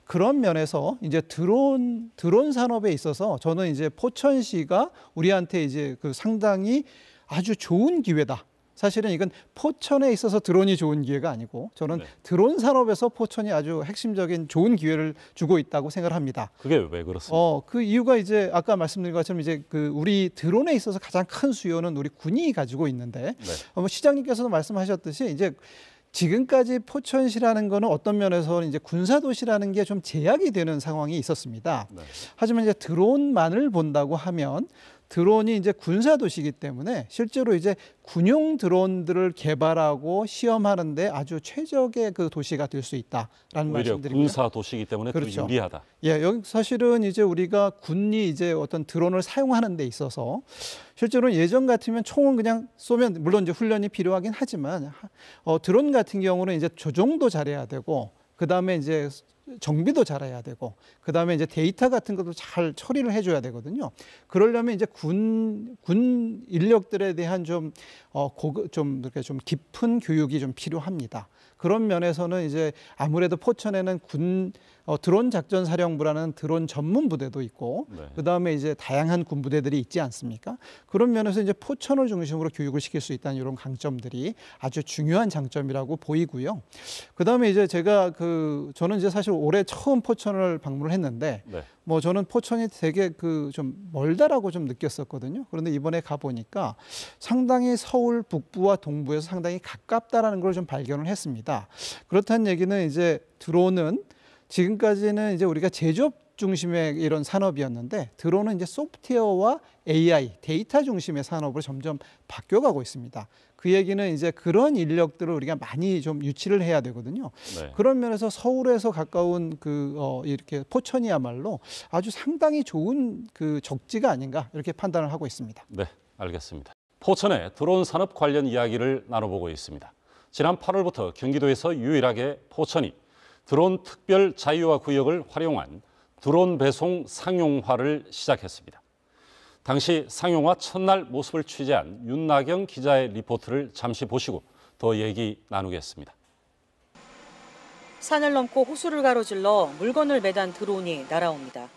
Speaker 13: 그런 면에서 이제 드론 산업에 있어서 저는 이제 포천시가 우리한테 이제 상당히 아주 좋은 기회다. 사실은 이건 포천에 있어서 드론이 좋은 기회가 아니고 저는 드론 산업에서 포천이 아주 핵심적인 좋은 기회를 주고 있다고 생각을 합니다.
Speaker 1: 그게 왜 그렇습니까?
Speaker 13: 그 이유가 이제 아까 말씀드린 것처럼 이제 우리 드론에 있어서 가장 큰 수요는 우리 군이 가지고 있는데 시장님께서도 말씀하셨듯이 이제 지금까지 포천시라는 거는 어떤 면에서 이제 군사도시라는 게 좀 제약이 되는 상황이 있었습니다. 하지만 이제 드론만을 본다고 하면 드론이 이제 군사도시이기 때문에 실제로 이제 군용 드론들을 개발하고 시험하는데 아주 최적의 그 도시가 될 수 있다라는 말씀드리고요.
Speaker 1: 군사도시이기 때문에 더 유리하다.
Speaker 13: 예, 여기 사실은 이제 우리가 군이 이제 어떤 드론을 사용하는 데 있어서 실제로는 예전 같으면 총은 그냥 쏘면 물론 이제 훈련이 필요하긴 하지만 드론 같은 경우는 이제 조종도 잘해야 되고 그다음에 이제 정비도 잘해야 되고 그다음에 이제 데이터 같은 것도 잘 처리를 해줘야 되거든요. 그러려면 이제 군 인력들에 대한 좀 깊은 교육이 좀 필요합니다. 그런 면에서는 이제 아무래도 포천에는 드론 작전 사령부라는 드론 전문 부대도 있고
Speaker 1: 네.
Speaker 13: 그다음에 이제 다양한 군 부대들이 있지 않습니까? 그런 면에서 이제 포천을 중심으로 교육을 시킬 수 있다는 이런 강점들이 아주 중요한 장점이라고 보이고요. 그다음에 이제 제가 저는 이제 사실 올해 처음 포천을 방문을 했는데
Speaker 1: 네.
Speaker 13: 뭐 저는 포천이 되게 좀 멀다라고 좀 느꼈었거든요. 그런데 이번에 가 보니까 상당히 서울 북부와 동부에서 상당히 가깝다라는 걸 좀 발견을 했습니다. 그렇다는 얘기는 이제 드론은 지금까지는 이제 우리가 제조업 중심의 이런 산업이었는데 드론은 이제 소프트웨어와 AI, 데이터 중심의 산업으로 점점 바뀌어가고 있습니다. 그 얘기는 이제 그런 인력들을 우리가 많이 좀 유치를 해야 되거든요.
Speaker 1: 네.
Speaker 13: 그런 면에서 서울에서 가까운 이렇게 포천이야말로 아주 상당히 좋은 적지가 아닌가 이렇게 판단을 하고 있습니다.
Speaker 1: 네, 알겠습니다. 포천의 드론 산업 관련 이야기를 나눠보고 있습니다. 지난 8월부터 경기도에서 유일하게 포천이 드론 특별 자유화 구역을 활용한 드론 배송 상용화를 시작했습니다. 당시 상용화 첫날 모습을 취재한 윤나경 기자의 리포트를 잠시 보시고 더 얘기 나누겠습니다.
Speaker 14: 산을 넘고 호수를 가로질러 물건을 매단 드론이 날아옵니다.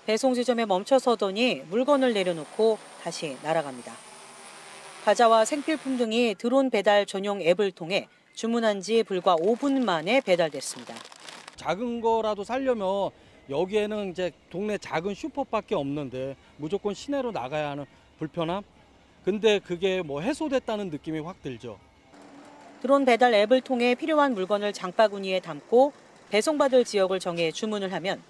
Speaker 14: 배송 지점에 멈춰서더니 물건을 내려놓고 다시 날아갑니다. 과자와 생필품 등이 드론 배달 전용 앱을 통해 주문한 지 불과 5분 만에 배달됐습니다.
Speaker 15: 작은 거라도 사려면 여기에는 이제 동네 작은 슈퍼밖에 없는데 무조건 시내로 나가야 하는 불편함? 근데 그게 뭐 해소됐다는 느낌이 확 들죠.
Speaker 14: 드론 배달 앱을 통해 필요한 물건을 장바구니에 담고 배송받을 지역을 정해 주문을 하면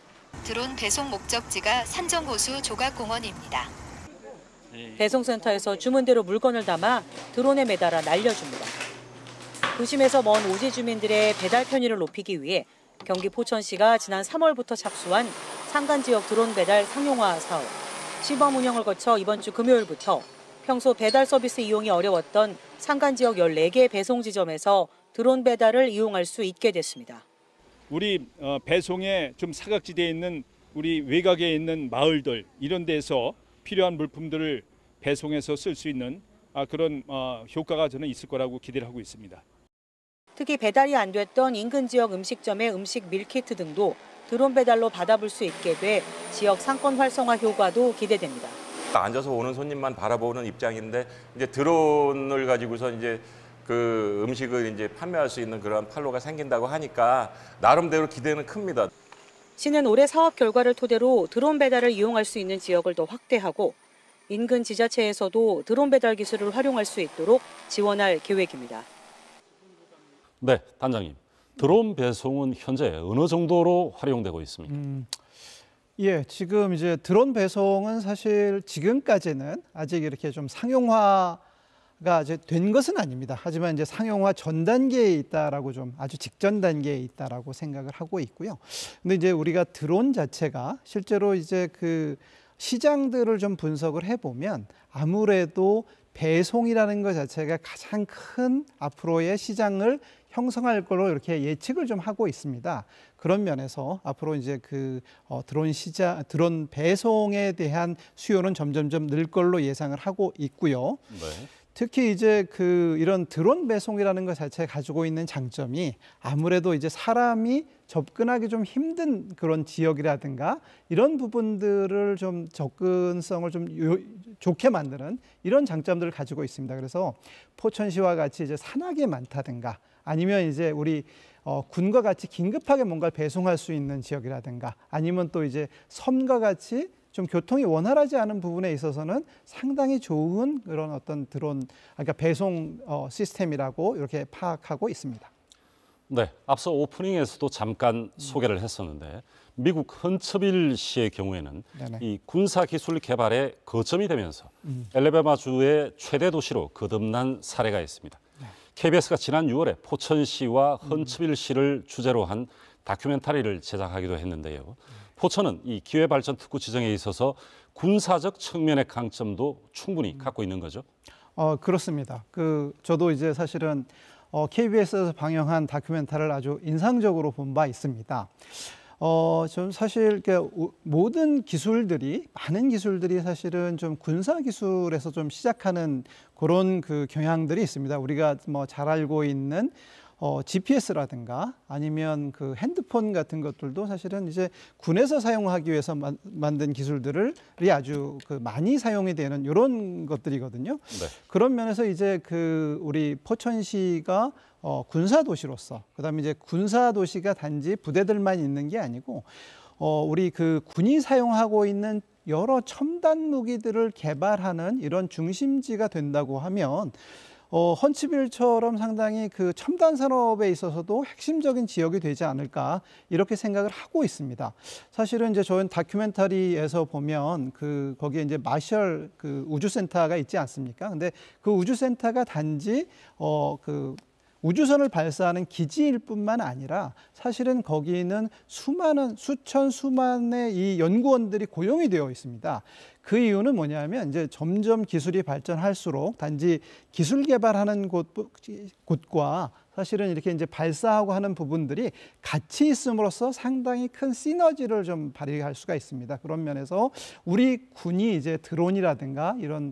Speaker 16: 드론 배송 목적지가 산정호수 조각공원입니다.
Speaker 14: 배송센터에서 주문대로 물건을 담아 드론에 매달아 날려줍니다. 도심에서 먼 오지 주민들의 배달 편의를 높이기 위해 경기 포천시가 지난 3월부터 착수한 산간지역 드론 배달 상용화 사업. 시범 운영을 거쳐 이번 주 금요일부터 평소 배달 서비스 이용이 어려웠던 산간지역 14개 배송 지점에서 드론 배달을 이용할 수 있게 됐습니다.
Speaker 2: 우리 배송에 좀 사각지대에 있는 우리 외곽에 있는 마을들 이런 데서 필요한 물품들을 배송해서 쓸 수 있는 그런 효과가 저는 있을 거라고 기대를 하고 있습니다.
Speaker 14: 특히 배달이 안 됐던 인근 지역 음식점의 음식 밀키트 등도 드론 배달로 받아볼 수 있게 돼 지역 상권 활성화 효과도 기대됩니다.
Speaker 17: 앉아서 오는 손님만 바라보는 입장인데 이제 드론을 가지고서 이제 그 음식을 이제 판매할 수 있는 그런 판로가 생긴다고 하니까 나름대로 기대는 큽니다.
Speaker 14: 시는 올해 사업 결과를 토대로 드론 배달을 이용할 수 있는 지역을 더 확대하고 인근 지자체에서도 드론 배달 기술을 활용할 수 있도록 지원할 계획입니다.
Speaker 1: 네, 단장님. 드론 배송은 현재 어느 정도로 활용되고 있습니까?
Speaker 13: 예, 지금 이제 드론 배송은 사실 지금까지는 아직 이렇게 좀 상용화가 이제 된 것은 아닙니다. 하지만 이제 상용화 전 단계에 있다라고 좀 아주 직전 단계에 있다라고 생각을 하고 있고요. 근데 이제 우리가 드론 자체가 실제로 이제 시장들을 좀 분석을 해보면 아무래도 배송이라는 것 자체가 가장 큰 앞으로의 시장을 형성할 걸로 이렇게 예측을 좀 하고 있습니다. 그런 면에서 앞으로 이제 드론 배송에 대한 수요는 점점점 늘 걸로 예상을 하고 있고요.
Speaker 1: 네.
Speaker 13: 특히 이제 이런 드론 배송이라는 것 자체가 가지고 있는 장점이 아무래도 이제 사람이 접근하기 좀 힘든 그런 지역이라든가 이런 부분들을 좀 접근성을 좀 좋게 만드는 이런 장점들을 가지고 있습니다. 그래서 포천시와 같이 이제 산악이 많다든가 아니면 이제 우리 군과 같이 긴급하게 뭔가를 배송할 수 있는 지역이라든가 아니면 또 이제 섬과 같이 좀 교통이 원활하지 않은 부분에 있어서는 상당히 좋은 그런 어떤 그러니까 배송 시스템이라고 이렇게 파악하고 있습니다.
Speaker 1: 네, 앞서 오프닝에서도 잠깐 소개를 했었는데 미국 헌츠빌 시의 경우에는
Speaker 13: 네네.
Speaker 1: 이 군사 기술 개발의 거점이 되면서 엘레베마주의 최대 도시로 거듭난 사례가 있습니다. KBS가 지난 6월에 포천시와 헌츠빌 시를 주제로 한 다큐멘터리를 제작하기도 했는데요. 포천은 이 기회발전 특구 지정에 있어서 군사적 측면의 강점도 충분히 갖고 있는 거죠.
Speaker 13: 그렇습니다. 저도 이제 사실은 KBS에서 방영한 다큐멘터리를 아주 인상적으로 본 바 있습니다. 좀 사실 모든 기술들이 많은 기술들이 사실은 좀 군사 기술에서 좀 시작하는 그런 경향들이 있습니다. 우리가 뭐 잘 알고 있는 GPS라든가 아니면 그 핸드폰 같은 것들도 사실은 이제 군에서 사용하기 위해서 만든 기술들이 아주 그 많이 사용이 되는 이런 것들이거든요.
Speaker 1: 네.
Speaker 13: 그런 면에서 이제 그 우리 포천시가 군사 도시로서 그다음에 이제 군사 도시가 단지 부대들만 있는 게 아니고 우리 그 군이 사용하고 있는 여러 첨단 무기들을 개발하는 이런 중심지가 된다고 하면 헌츠빌처럼 상당히 그 첨단 산업에 있어서도 핵심적인 지역이 되지 않을까 이렇게 생각을 하고 있습니다. 사실은 이제 저희 다큐멘터리에서 보면 그 거기에 이제 마셜 그 우주센터가 있지 않습니까? 근데 그 우주센터가 단지 그 우주선을 발사하는 기지일 뿐만 아니라 사실은 거기는 수천수만의 이 연구원들이 고용이 되어 있습니다. 그 이유는 뭐냐면 이제 점점 기술이 발전할수록 단지 기술 개발하는 곳과 사실은 이렇게 이제 발사하고 하는 부분들이 같이 있음으로써 상당히 큰 시너지를 좀 발휘할 수가 있습니다. 그런 면에서 우리 군이 이제 드론이라든가 이런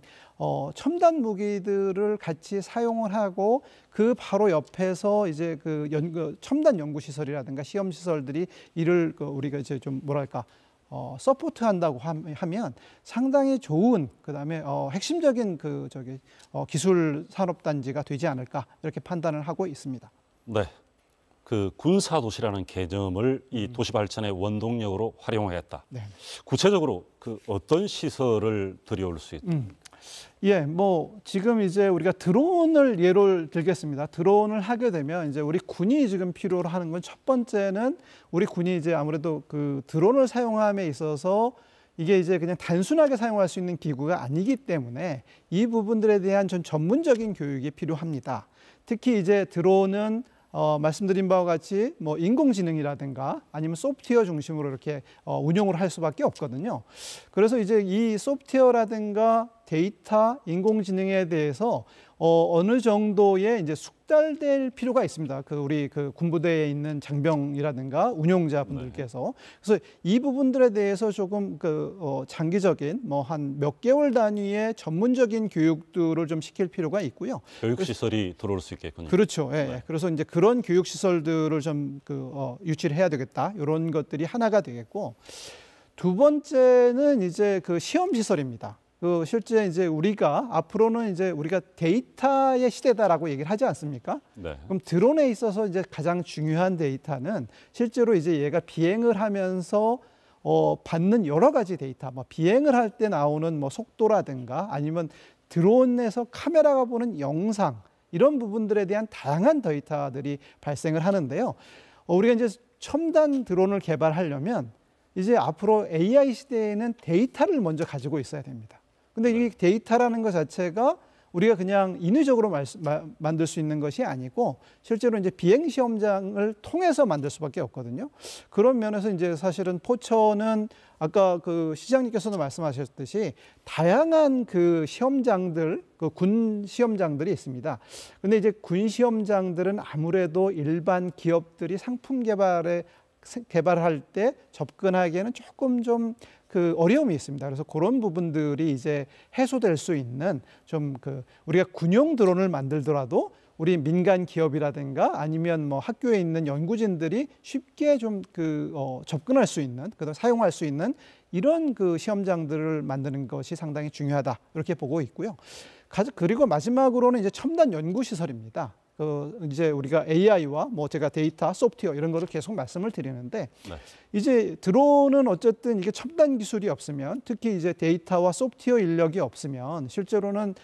Speaker 13: 첨단 무기들을 같이 사용을 하고 그 바로 옆에서 이제 그 첨단 연구 시설이라든가 시험 시설들이 이를 우리가 이제 좀 뭐랄까 서포트한다고 하면 상당히 좋은 그다음에 핵심적인 그 기술 산업 단지가 되지 않을까 이렇게 판단을 하고 있습니다.
Speaker 1: 네. 그 군사 도시라는 개념을 이 도시 발전의 원동력으로 활용하겠다.
Speaker 13: 네.
Speaker 1: 구체적으로 그 어떤 시설을 들여올 수 있다.
Speaker 13: 예, 뭐 지금 이제 우리가 드론을 예를 들겠습니다. 드론을 하게 되면 이제 우리 군이 지금 필요로 하는 건 첫 번째는 우리 군이 이제 아무래도 그 드론을 사용함에 있어서 이게 이제 그냥 단순하게 사용할 수 있는 기구가 아니기 때문에 이 부분들에 대한 전 전문적인 교육이 필요합니다. 특히 이제 드론은 말씀드린 바와 같이 뭐 인공지능이라든가 아니면 소프트웨어 중심으로 이렇게 운용을 할 수밖에 없거든요. 그래서 이제 이 소프트웨어라든가 데이터, 인공지능에 대해서 어느 정도의 이제 숙달될 필요가 있습니다. 그 우리 그 군부대에 있는 장병이라든가 운용자분들께서. 그래서 이 부분들에 대해서 조금 장기적인 뭐 한 몇 개월 단위의 전문적인 교육들을 좀 시킬 필요가 있고요.
Speaker 1: 교육 시설이 들어올 수 있겠군요.
Speaker 13: 그렇죠. 예. 네. 그래서 이제 그런 교육 시설들을 좀 유치를 해야 되겠다. 이런 것들이 하나가 되겠고, 두 번째는 이제 그 시험 시설입니다. 실제 이제 우리가 앞으로는 이제 우리가 데이터의 시대다라고 얘기를 하지 않습니까?
Speaker 1: 네.
Speaker 13: 그럼 드론에 있어서 이제 가장 중요한 데이터는 실제로 이제 얘가 비행을 하면서 받는 여러 가지 데이터, 뭐 비행을 할 때 나오는 뭐 속도라든가 아니면 드론에서 카메라가 보는 영상 이런 부분들에 대한 다양한 데이터들이 발생을 하는데요. 우리가 이제 첨단 드론을 개발하려면 이제 앞으로 AI 시대에는 데이터를 먼저 가지고 있어야 됩니다. 근데 이 데이터라는 것 자체가 우리가 그냥 인위적으로 만들 수 있는 것이 아니고 실제로 이제 비행 시험장을 통해서 만들 수밖에 없거든요. 그런 면에서 이제 사실은 포천은 아까 그 시장님께서도 말씀하셨듯이 다양한 그 시험장들, 그 군 시험장들이 있습니다. 근데 이제 군 시험장들은 아무래도 일반 기업들이 상품 개발할 때 접근하기에는 조금 좀 그 어려움이 있습니다. 그래서 그런 부분들이 이제 해소될 수 있는 좀 우리가 군용 드론을 만들더라도 우리 민간 기업이라든가 아니면 뭐 학교에 있는 연구진들이 쉽게 좀 접근할 수 있는, 그다음 사용할 수 있는 이런 그 시험장들을 만드는 것이 상당히 중요하다 이렇게 보고 있고요. 그리고 마지막으로는 이제 첨단 연구 시설입니다. 이제 우리가 AI와 뭐 제가 데이터, 소프트웨어 이런 거를 계속 말씀을 드리는데
Speaker 1: 네.
Speaker 13: 이제 드론은 어쨌든 이게 첨단 기술이 없으면 특히 이제 데이터와 소프트웨어 인력이 없으면 실제로는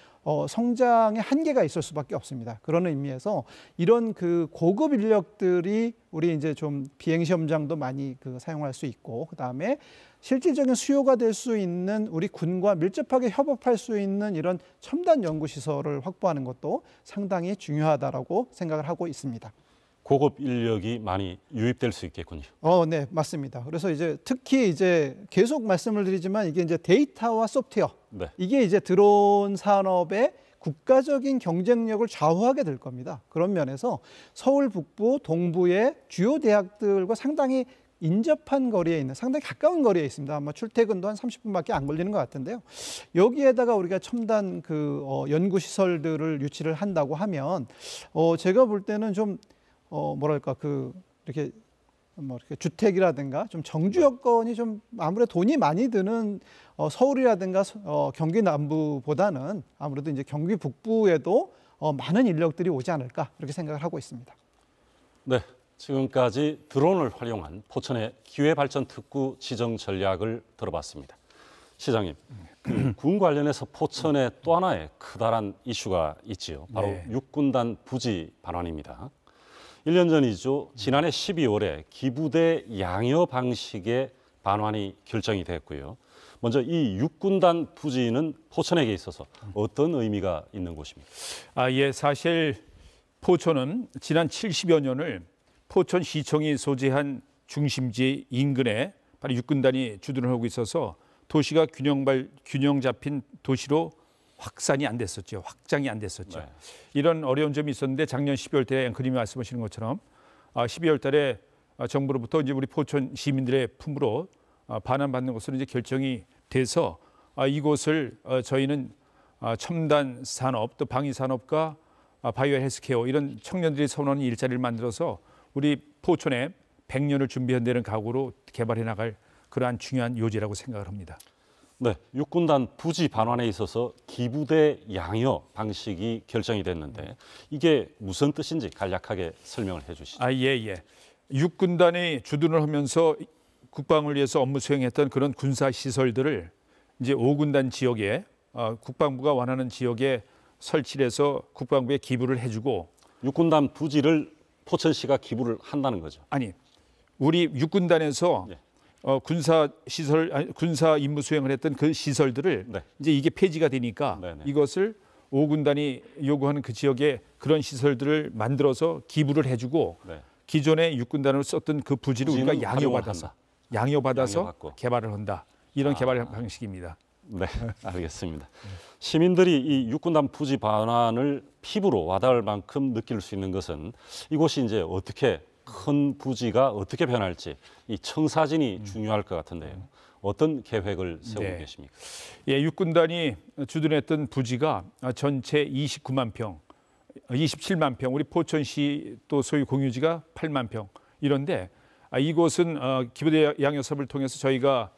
Speaker 13: 성장의 한계가 있을 수밖에 없습니다. 그런 의미에서 이런 그 고급 인력들이 우리 이제 좀 비행 시험장도 많이 사용할 수 있고 그다음에 실질적인 수요가 될 수 있는 우리 군과 밀접하게 협업할 수 있는 이런 첨단 연구 시설을 확보하는 것도 상당히 중요하다라고 생각을 하고 있습니다.
Speaker 1: 고급 인력이 많이 유입될 수 있겠군요.
Speaker 13: 네, 맞습니다. 그래서 이제 특히 이제 계속 말씀을 드리지만 이게 이제 데이터와 소프트웨어
Speaker 1: 네.
Speaker 13: 이게 이제 드론 산업의 국가적인 경쟁력을 좌우하게 될 겁니다. 그런 면에서 서울 북부, 동부의 주요 대학들과 상당히 인접한 거리에 있는 상당히 가까운 거리에 있습니다. 아마 출퇴근도 한 30분밖에 안 걸리는 것 같은데요. 여기에다가 우리가 첨단 연구 시설들을 유치를 한다고 하면 제가 볼 때는 좀 뭐랄까 이렇게 이렇게 주택이라든가 좀 정주 여건이 좀 아무래도 돈이 많이 드는 서울이라든가 경기 남부보다는 아무래도 이제 경기 북부에도 많은 인력들이 오지 않을까 이렇게 생각을 하고 있습니다.
Speaker 1: 네, 지금까지 드론을 활용한 포천의 기회발전 특구 지정 전략을 들어봤습니다. 시장님, 군 관련해서 포천에 또 하나의 커다란 이슈가 있지요. 바로
Speaker 3: 네.
Speaker 1: 육군단 부지 반환입니다. 1년 전이죠. 지난해 12월에 기부대 양여 방식의 반환이 결정이 됐고요. 먼저 이 육군단 부지는 포천에게 있어서 어떤 의미가 있는 곳입니까?
Speaker 3: 예, 사실 포천은 지난 70여 년을 포천시청이 소재한 중심지 인근에 바로 육군단이 주둔을 하고 있어서 도시가 균형 잡힌 도시로 확산이 안 됐었죠. 확장이 안 됐었죠.
Speaker 1: 네.
Speaker 3: 이런 어려운 점이 있었는데 작년 12월 달에 앵커님이 말씀하시는 것처럼 12월 달에 정부로부터 이제 우리 포천 시민들의 품으로 반환받는 것으로 이제 결정이 돼서 이곳을 저희는 첨단 산업 또 방위 산업과 바이오 헬스케어 이런 청년들이 선호하는 일자리를 만들어서 우리 포천에 100년을 준비한 데는 각오로 개발해 나갈 그러한 중요한 요지라고 생각을 합니다.
Speaker 1: 네, 육군단 부지 반환에 있어서 기부대 양여 방식이 결정이 됐는데 이게 무슨 뜻인지 간략하게 설명을 해주시죠.
Speaker 3: 예. 육군단이 주둔을 하면서 국방을 위해서 업무 수행했던 그런 군사 시설들을 이제 5군단 지역에 국방부가 원하는 지역에 설치를 해서 국방부에 기부를 해주고
Speaker 1: 육군단 부지를 포천시가 기부를 한다는 거죠.
Speaker 3: 아니, 우리 육군단에서
Speaker 1: 네.
Speaker 3: 군사 시설 군사 임무 수행을 했던 그 시설들을
Speaker 1: 네.
Speaker 3: 이제 이게 폐지가 되니까
Speaker 1: 네네.
Speaker 3: 이것을 5군단이 요구하는 그 지역에 그런 시설들을 만들어서 기부를 해주고
Speaker 1: 네.
Speaker 3: 기존의 육군단으로 썼던 그 부지를 우리가
Speaker 1: 부지는
Speaker 3: 양여받아서
Speaker 1: 양여받고.
Speaker 3: 개발을 한다. 이런 개발 방식입니다.
Speaker 1: 네, 알겠습니다. 시민들이 이 육군단 부지 반환을 피부로 와닿을 만큼 느낄 수 있는 것은 이곳이 이제 어떻게 큰 부지가 어떻게 변할지 이 청사진이 중요할 것 같은데요. 어떤 계획을 세우고
Speaker 3: 네.
Speaker 1: 계십니까?
Speaker 3: 예, 육군단이 주둔했던 부지가 전체 29만 평, 27만 평, 우리 포천시 또 소유 공유지가 8만 평 이런데 이곳은 기부대 양여사업을 통해서 저희가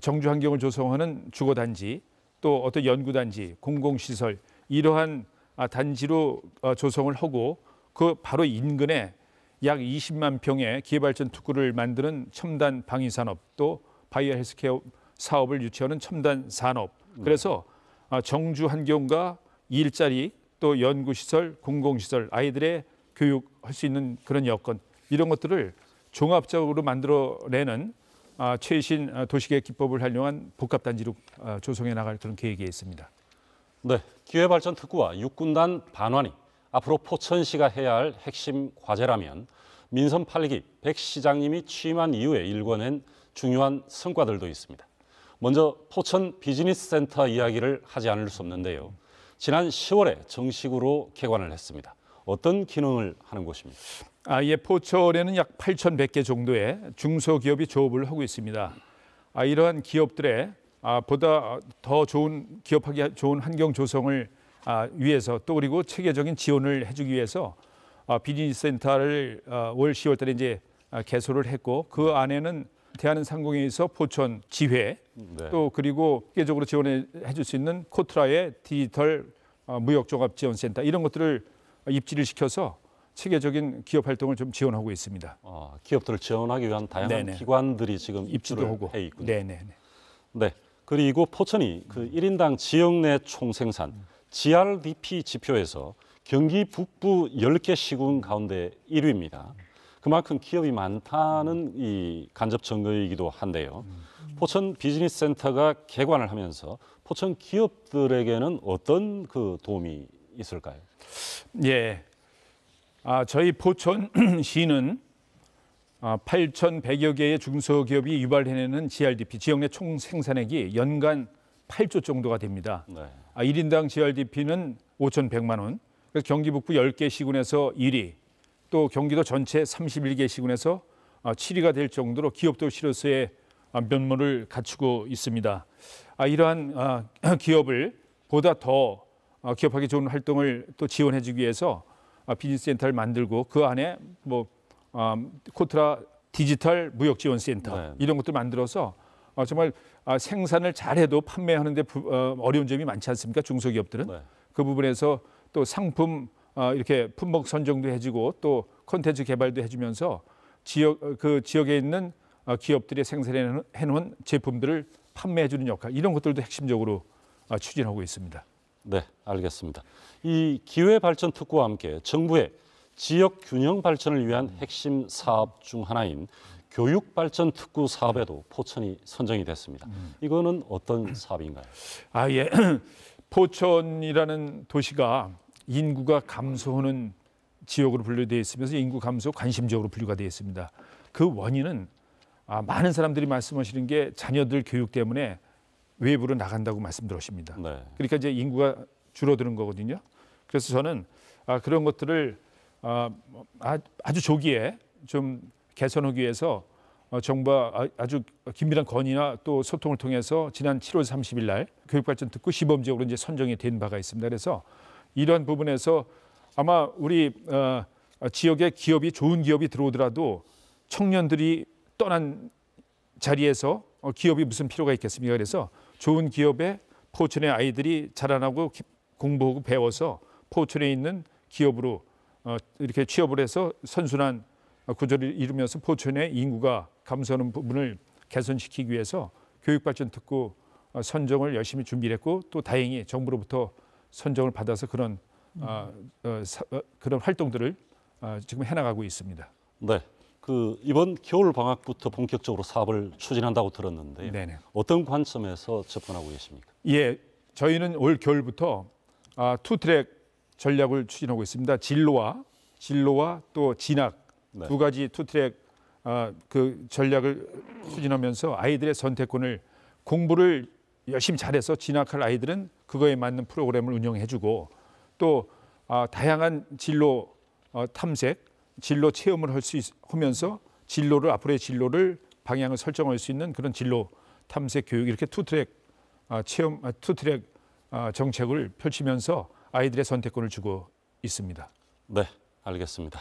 Speaker 3: 정주 환경을 조성하는 주거단지 또 어떤 연구단지, 공공시설 이러한 단지로 조성을 하고 그 바로 인근에 약 20만 평의 기회발전 특구를 만드는 첨단 방위산업 또 바이오 헬스케어 사업을 유치하는 첨단 산업 그래서 정주 환경과 일자리 또 연구시설, 공공시설 아이들의 교육할 수 있는 그런 여건 이런 것들을 종합적으로 만들어내는 최신 도시계획 기법을 활용한 복합단지로 조성해 나갈 그런 계획이 있습니다.
Speaker 1: 네, 기회발전 특구와 육군단 반환이 앞으로 포천시가 해야 할 핵심 과제라면 민선 8기 백 시장님이 취임한 이후에 일궈낸 중요한 성과들도 있습니다. 먼저 포천 비즈니스 센터 이야기를 하지 않을 수 없는데요. 지난 10월에 정식으로 개관을 했습니다. 어떤 기능을 하는 곳입니까?
Speaker 3: 예, 포천에는 약 8,100개 정도의 중소기업이 조업을 하고 있습니다. 이러한 기업들의 보다 더 좋은 기업하기 좋은 환경 조성을 위해서 또 그리고 체계적인 지원을 해주기 위해서 비즈니스 센터를 올 10월 달에 이제 개소를 했고 그 안에는 대한은 상공회의소 포천 지회
Speaker 1: 네.
Speaker 3: 또 그리고 체계적으로 지원해 줄 수 있는 코트라의 디지털 무역종합지원센터 이런 것들을 입지를 시켜서 체계적인 기업 활동을 좀 지원하고 있습니다.
Speaker 1: 기업들을 지원하기 위한 다양한
Speaker 3: 네네.
Speaker 1: 기관들이 지금
Speaker 3: 입지도
Speaker 1: 입주를
Speaker 3: 하고.
Speaker 1: 해 있군요.
Speaker 3: 네네.
Speaker 1: 네. 그리고 포천이 그 1인당 지역 내 총생산 GRDP 지표에서 경기 북부 10개 시군 가운데 1위입니다. 그만큼 기업이 많다는 이 간접 증거이기도 한데요. 포천 비즈니스 센터가 개관을 하면서 포천 기업들에게는 어떤 그 도움이 있을까요?
Speaker 3: 예. 저희 포천시는 8,100여 개의 중소기업이 유발해내는 GRDP, 지역 내 총생산액이 연간 8조 정도가 됩니다.
Speaker 1: 네.
Speaker 3: 1인당 GRDP는 5,100만 원. 그래서 경기 북부 10개 시군에서 1위, 또 경기도 전체 31개 시군에서 7위가 될 정도로 기업도시로서의 면모를 갖추고 있습니다. 이러한 기업을 보다 더 기업하기 좋은 활동을 또 지원해주기 위해서 비즈니스 센터를 만들고 그 안에 뭐 코트라 디지털 무역 지원 센터
Speaker 1: 네.
Speaker 3: 이런 것들 만들어서 정말 생산을 잘해도 판매하는데 어려운 점이 많지 않습니까? 중소기업들은
Speaker 1: 네.
Speaker 3: 그 부분에서 또 상품 이렇게 품목 선정도 해주고 또 콘텐츠 개발도 해주면서 그 지역에 있는 기업들이 생산해놓은 제품들을 판매해주는 역할 이런 것들도 핵심적으로 추진하고 있습니다.
Speaker 1: 네, 알겠습니다. 이 기회발전 특구와 함께 정부의 지역 균형 발전을 위한 핵심 사업 중 하나인 교육발전 특구 사업에도 포천이 선정이 됐습니다. 이거는 어떤 사업인가요?
Speaker 3: 예. 포천이라는 도시가 인구가 감소하는 지역으로 분류되어 있으면서 인구 감소 관심지역으로 분류가 되어 있습니다. 그 원인은 많은 사람들이 말씀하시는 게 자녀들 교육 때문에 외부로 나간다고 말씀드렸습니다.
Speaker 1: 네.
Speaker 3: 그러니까 이제 인구가 줄어드는 거거든요. 그래서 저는 그런 것들을 아주 조기에 좀 개선하기 위해서 정부와 아주 긴밀한 건의나 또 소통을 통해서 지난 7월 30일 날 교육발전 특구 시범지역으로 이제 선정이 된 바가 있습니다. 그래서 이러한 부분에서 아마 우리 지역에 기업이 좋은 기업이 들어오더라도 청년들이 떠난 자리에서 기업이 무슨 필요가 있겠습니까? 그래서 좋은 기업에 포천의 아이들이 자라나고 공부하고 배워서 포천에 있는 기업으로 이렇게 취업을 해서 선순환 구조를 이루면서 포천의 인구가 감소하는 부분을 개선시키기 위해서 교육발전 특구 선정을 열심히 준비를 했고 또 다행히 정부로부터 선정을 받아서 그런 활동들을 지금 해나가고 있습니다.
Speaker 1: 네, 이번 겨울 방학부터 본격적으로 사업을 추진한다고 들었는데
Speaker 3: 네네.
Speaker 1: 어떤 관점에서 접근하고 계십니까?
Speaker 3: 예, 저희는 올 겨울부터 투트랙 전략을 추진하고 있습니다. 진로와 또 진학
Speaker 1: 네.
Speaker 3: 두 가지 투트랙 그 전략을 추진하면서 아이들의 선택권을 공부를 열심히 잘해서 진학할 아이들은 그거에 맞는 프로그램을 운영해주고 또 다양한 진로 탐색, 진로 체험을 하면서 앞으로의 진로를 방향을 설정할 수 있는 그런 진로 탐색 교육 이렇게 투트랙 정책을 펼치면서 아이들의 선택권을 주고 있습니다.
Speaker 1: 네, 알겠습니다.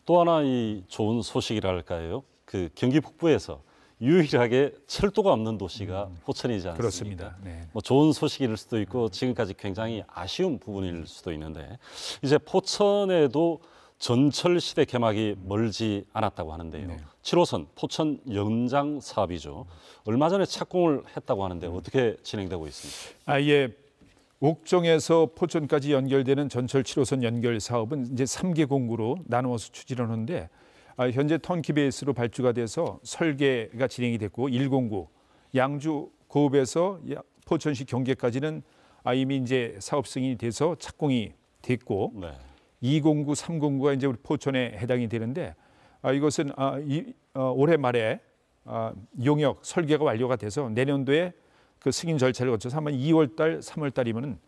Speaker 1: 또 하나 이 좋은 소식이랄까요? 그 경기 북부에서 유일하게 철도가 없는 도시가 포천이지 않습니까?
Speaker 3: 그렇습니다. 네.
Speaker 1: 뭐 좋은 소식일 수도 있고 지금까지 굉장히 아쉬운 부분일 수도 있는데 이제 포천에도 전철 시대 개막이 멀지 않았다고 하는데요.
Speaker 3: 네.
Speaker 1: 7호선 포천 연장 사업이죠. 얼마 전에 착공을 했다고 하는데 어떻게 진행되고 있습니까?
Speaker 3: 예. 옥정에서 포천까지 연결되는 전철 7호선 연결 사업은 이제 3개 공구로 나누어서 추진하는데 현재 턴키 베이스로 발주가 돼서 설계가 진행이 됐고 1공구 양주 고읍에서 포천시 경계까지는 이미 이제 사업 승인이 돼서 착공이 됐고
Speaker 1: 네.
Speaker 3: 2공구, 3공구가 이제 우리 포천에 해당이 되는데 이것은 올해 말에 용역 설계가 완료가 돼서 내년도에 그 승인 절차를 거쳐서 아마 2월 달, 3월 달이면은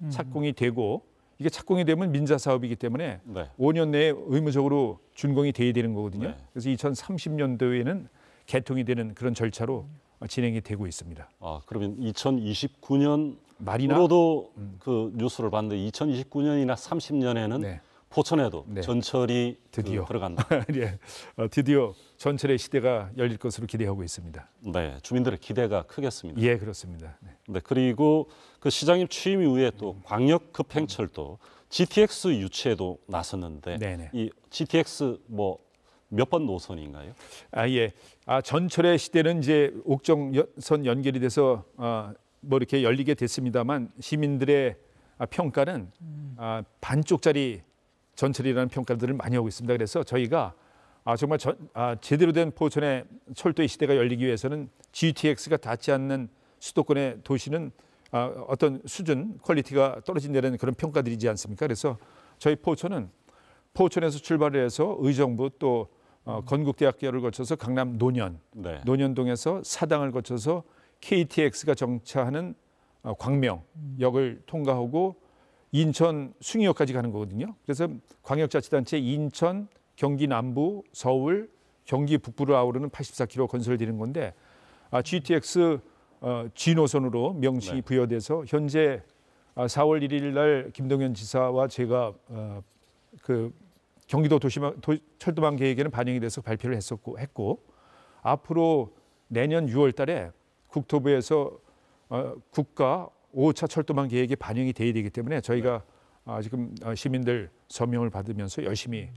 Speaker 3: 착공이 되고 이게 착공이 되면 민자 사업이기 때문에
Speaker 1: 네.
Speaker 3: 5년 내에 의무적으로 준공이 돼야 되는 거거든요.
Speaker 1: 네.
Speaker 3: 그래서 2030년도에는 개통이 되는 그런 절차로 진행이 되고 있습니다.
Speaker 1: 그러면 2029년
Speaker 3: 말이나
Speaker 1: 으로도 그 뉴스를 봤는데 2029년이나 30년에는
Speaker 3: 네.
Speaker 1: 포천에도
Speaker 3: 네.
Speaker 1: 전철이
Speaker 3: 드디어
Speaker 1: 들어간다.
Speaker 3: 예, 드디어 전철의 시대가 열릴 것으로 기대하고 있습니다.
Speaker 1: 네, 주민들의 기대가 크겠습니다.
Speaker 3: 예, 그렇습니다. 네.
Speaker 1: 네, 그리고 그 시장님 취임 이후에 또 광역 급행철도 GTX 유치에도 나섰는데
Speaker 3: 네네.
Speaker 1: 이 GTX 뭐 몇 번 노선인가요?
Speaker 3: 예, 전철의 시대는 이제 옥정선 연결이 돼서 뭐 이렇게 열리게 됐습니다만 시민들의 평가는 반쪽짜리 전철이라는 평가들을 많이 하고 있습니다. 그래서 저희가 정말 제대로 된 포천의 철도의 시대가 열리기 위해서는 GTX가 닿지 않는 수도권의 도시는 어떤 수준, 퀄리티가 떨어진다는 그런 평가들이지 않습니까? 그래서 저희 포천에서 출발을 해서 의정부 또 건국대학교를 거쳐서 강남
Speaker 1: 네.
Speaker 3: 논현동에서 사당을 거쳐서 KTX가 정차하는 광명역을 통과하고 인천 숭이역까지 가는 거거든요. 그래서 광역자치단체 인천, 경기 남부, 서울, 경기 북부를 아우르는 84km 건설되는 건데 GTX G 노선으로 명칭이 부여돼서 현재 4월 1일 날 김동연 지사와 제가 그 경기도 철도망 계획에는 반영이 돼서 발표를 했고 앞으로 내년 6월 달에 국토부에서 국가 5차 철도망 계획에 반영이 돼야 되기 때문에 저희가 지금 시민들 서명을 받으면서 열심히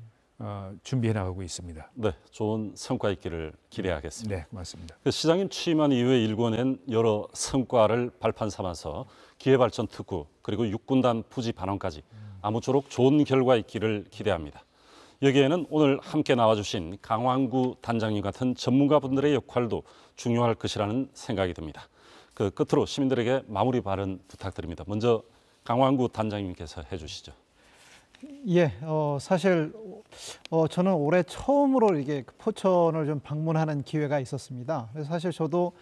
Speaker 3: 준비해 나가고 있습니다.
Speaker 1: 네, 좋은 성과 있기를 기대하겠습니다.
Speaker 3: 네, 맞습니다.
Speaker 1: 시장님 취임한 이후에 일궈낸 여러 성과를 발판 삼아서 기회발전 특구 그리고 육군단 부지 반환까지 아무쪼록 좋은 결과 있기를 기대합니다. 여기에는 오늘 함께 나와주신 강왕구 단장님 같은 전문가분들의 역할도 중요할 것이라는 생각이 듭니다. 그 끝으로 시민들에게 마무리 발언 부탁드립니다. 먼저 강왕구 단장님께서 해주시죠.
Speaker 13: 예, 사실 저는 올해 처음으로 이게 포천을 좀 방문하는 기회가 있었습니다. 그래서 사실 저도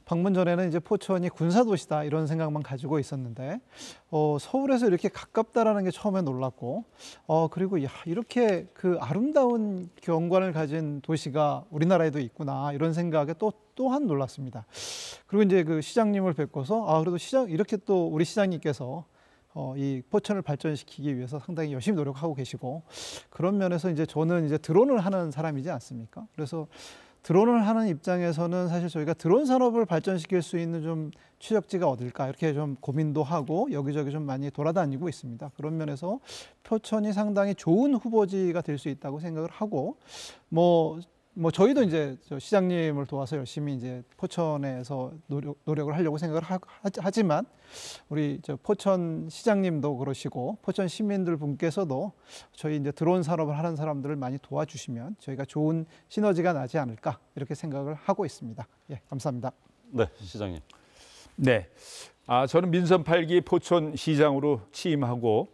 Speaker 13: 방문 전에는 이제 포천이 군사도시다 이런 생각만 가지고 있었는데 서울에서 이렇게 가깝다라는 게 처음에 놀랐고 그리고 이렇게 그 아름다운 경관을 가진 도시가 우리나라에도 있구나 이런 생각에 또한 놀랐습니다. 그리고 이제 그 시장님을 뵙고서 그래도 이렇게 또 우리 시장님께서 이 포천을 발전시키기 위해서 상당히 열심히 노력하고 계시고 그런 면에서 이제 저는 이제 드론을 하는 사람이지 않습니까? 그래서 드론을 하는 입장에서는 사실 저희가 드론 산업을 발전시킬 수 있는 좀 취적지가 어딜까 이렇게 좀 고민도 하고 여기저기 좀 많이 돌아다니고 있습니다. 그런 면에서 포천이 상당히 좋은 후보지가 될 수 있다고 생각을 하고 뭐 저희도 이제 시장님을 도와서 열심히 이제 포천에서 노력을 하려고 생각을 하지만 우리 포천 시장님도 그러시고 포천 시민들 분께서도 저희 이제 드론 산업을 하는 사람들을 많이 도와주시면 저희가 좋은 시너지가 나지 않을까 이렇게 생각을 하고 있습니다. 예, 감사합니다.
Speaker 1: 네, 시장님.
Speaker 3: 네, 저는 민선 8기 포천 시장으로 취임하고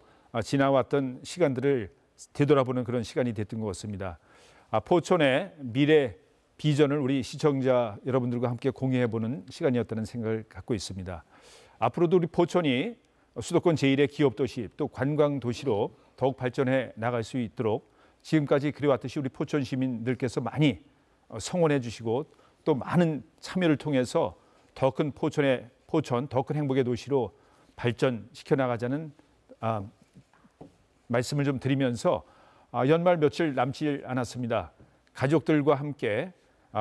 Speaker 3: 지나왔던 시간들을 되돌아보는 그런 시간이 됐던 것 같습니다. 포천의 미래 비전을 우리 시청자 여러분들과 함께 공유해보는 시간이었다는 생각을 갖고 있습니다. 앞으로도 우리 포천이 수도권 제1의 기업도시 또 관광도시로 더욱 발전해 나갈 수 있도록 지금까지 그래왔듯이 우리 포천 시민들께서 많이 성원해 주시고 또 많은 참여를 통해서 더 큰 포천, 더 큰 행복의 도시로 발전시켜 나가자는 말씀을 좀 드리면서 연말 며칠 남지 않았습니다. 가족들과 함께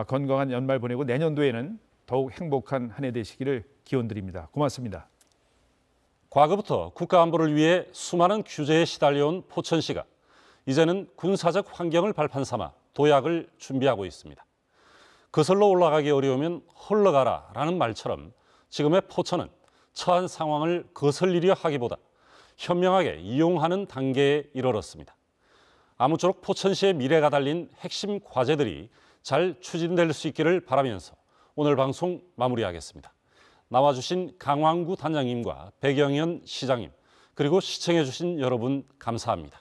Speaker 3: 건강한 연말 보내고 내년도에는 더욱 행복한 한 해 되시기를 기원드립니다. 고맙습니다.
Speaker 1: 과거부터 국가안보를 위해 수많은 규제에 시달려온 포천시가 이제는 군사적 환경을 발판 삼아 도약을 준비하고 있습니다. 거슬러 올라가기 어려우면 흘러가라라는 말처럼 지금의 포천은 처한 상황을 거슬리려 하기보다 현명하게 이용하는 단계에 이르렀습니다. 아무쪼록 포천시의 미래가 달린 핵심 과제들이 잘 추진될 수 있기를 바라면서 오늘 방송 마무리하겠습니다. 나와주신 강왕구 단장님과 백영현 시장님 그리고 시청해주신 여러분 감사합니다.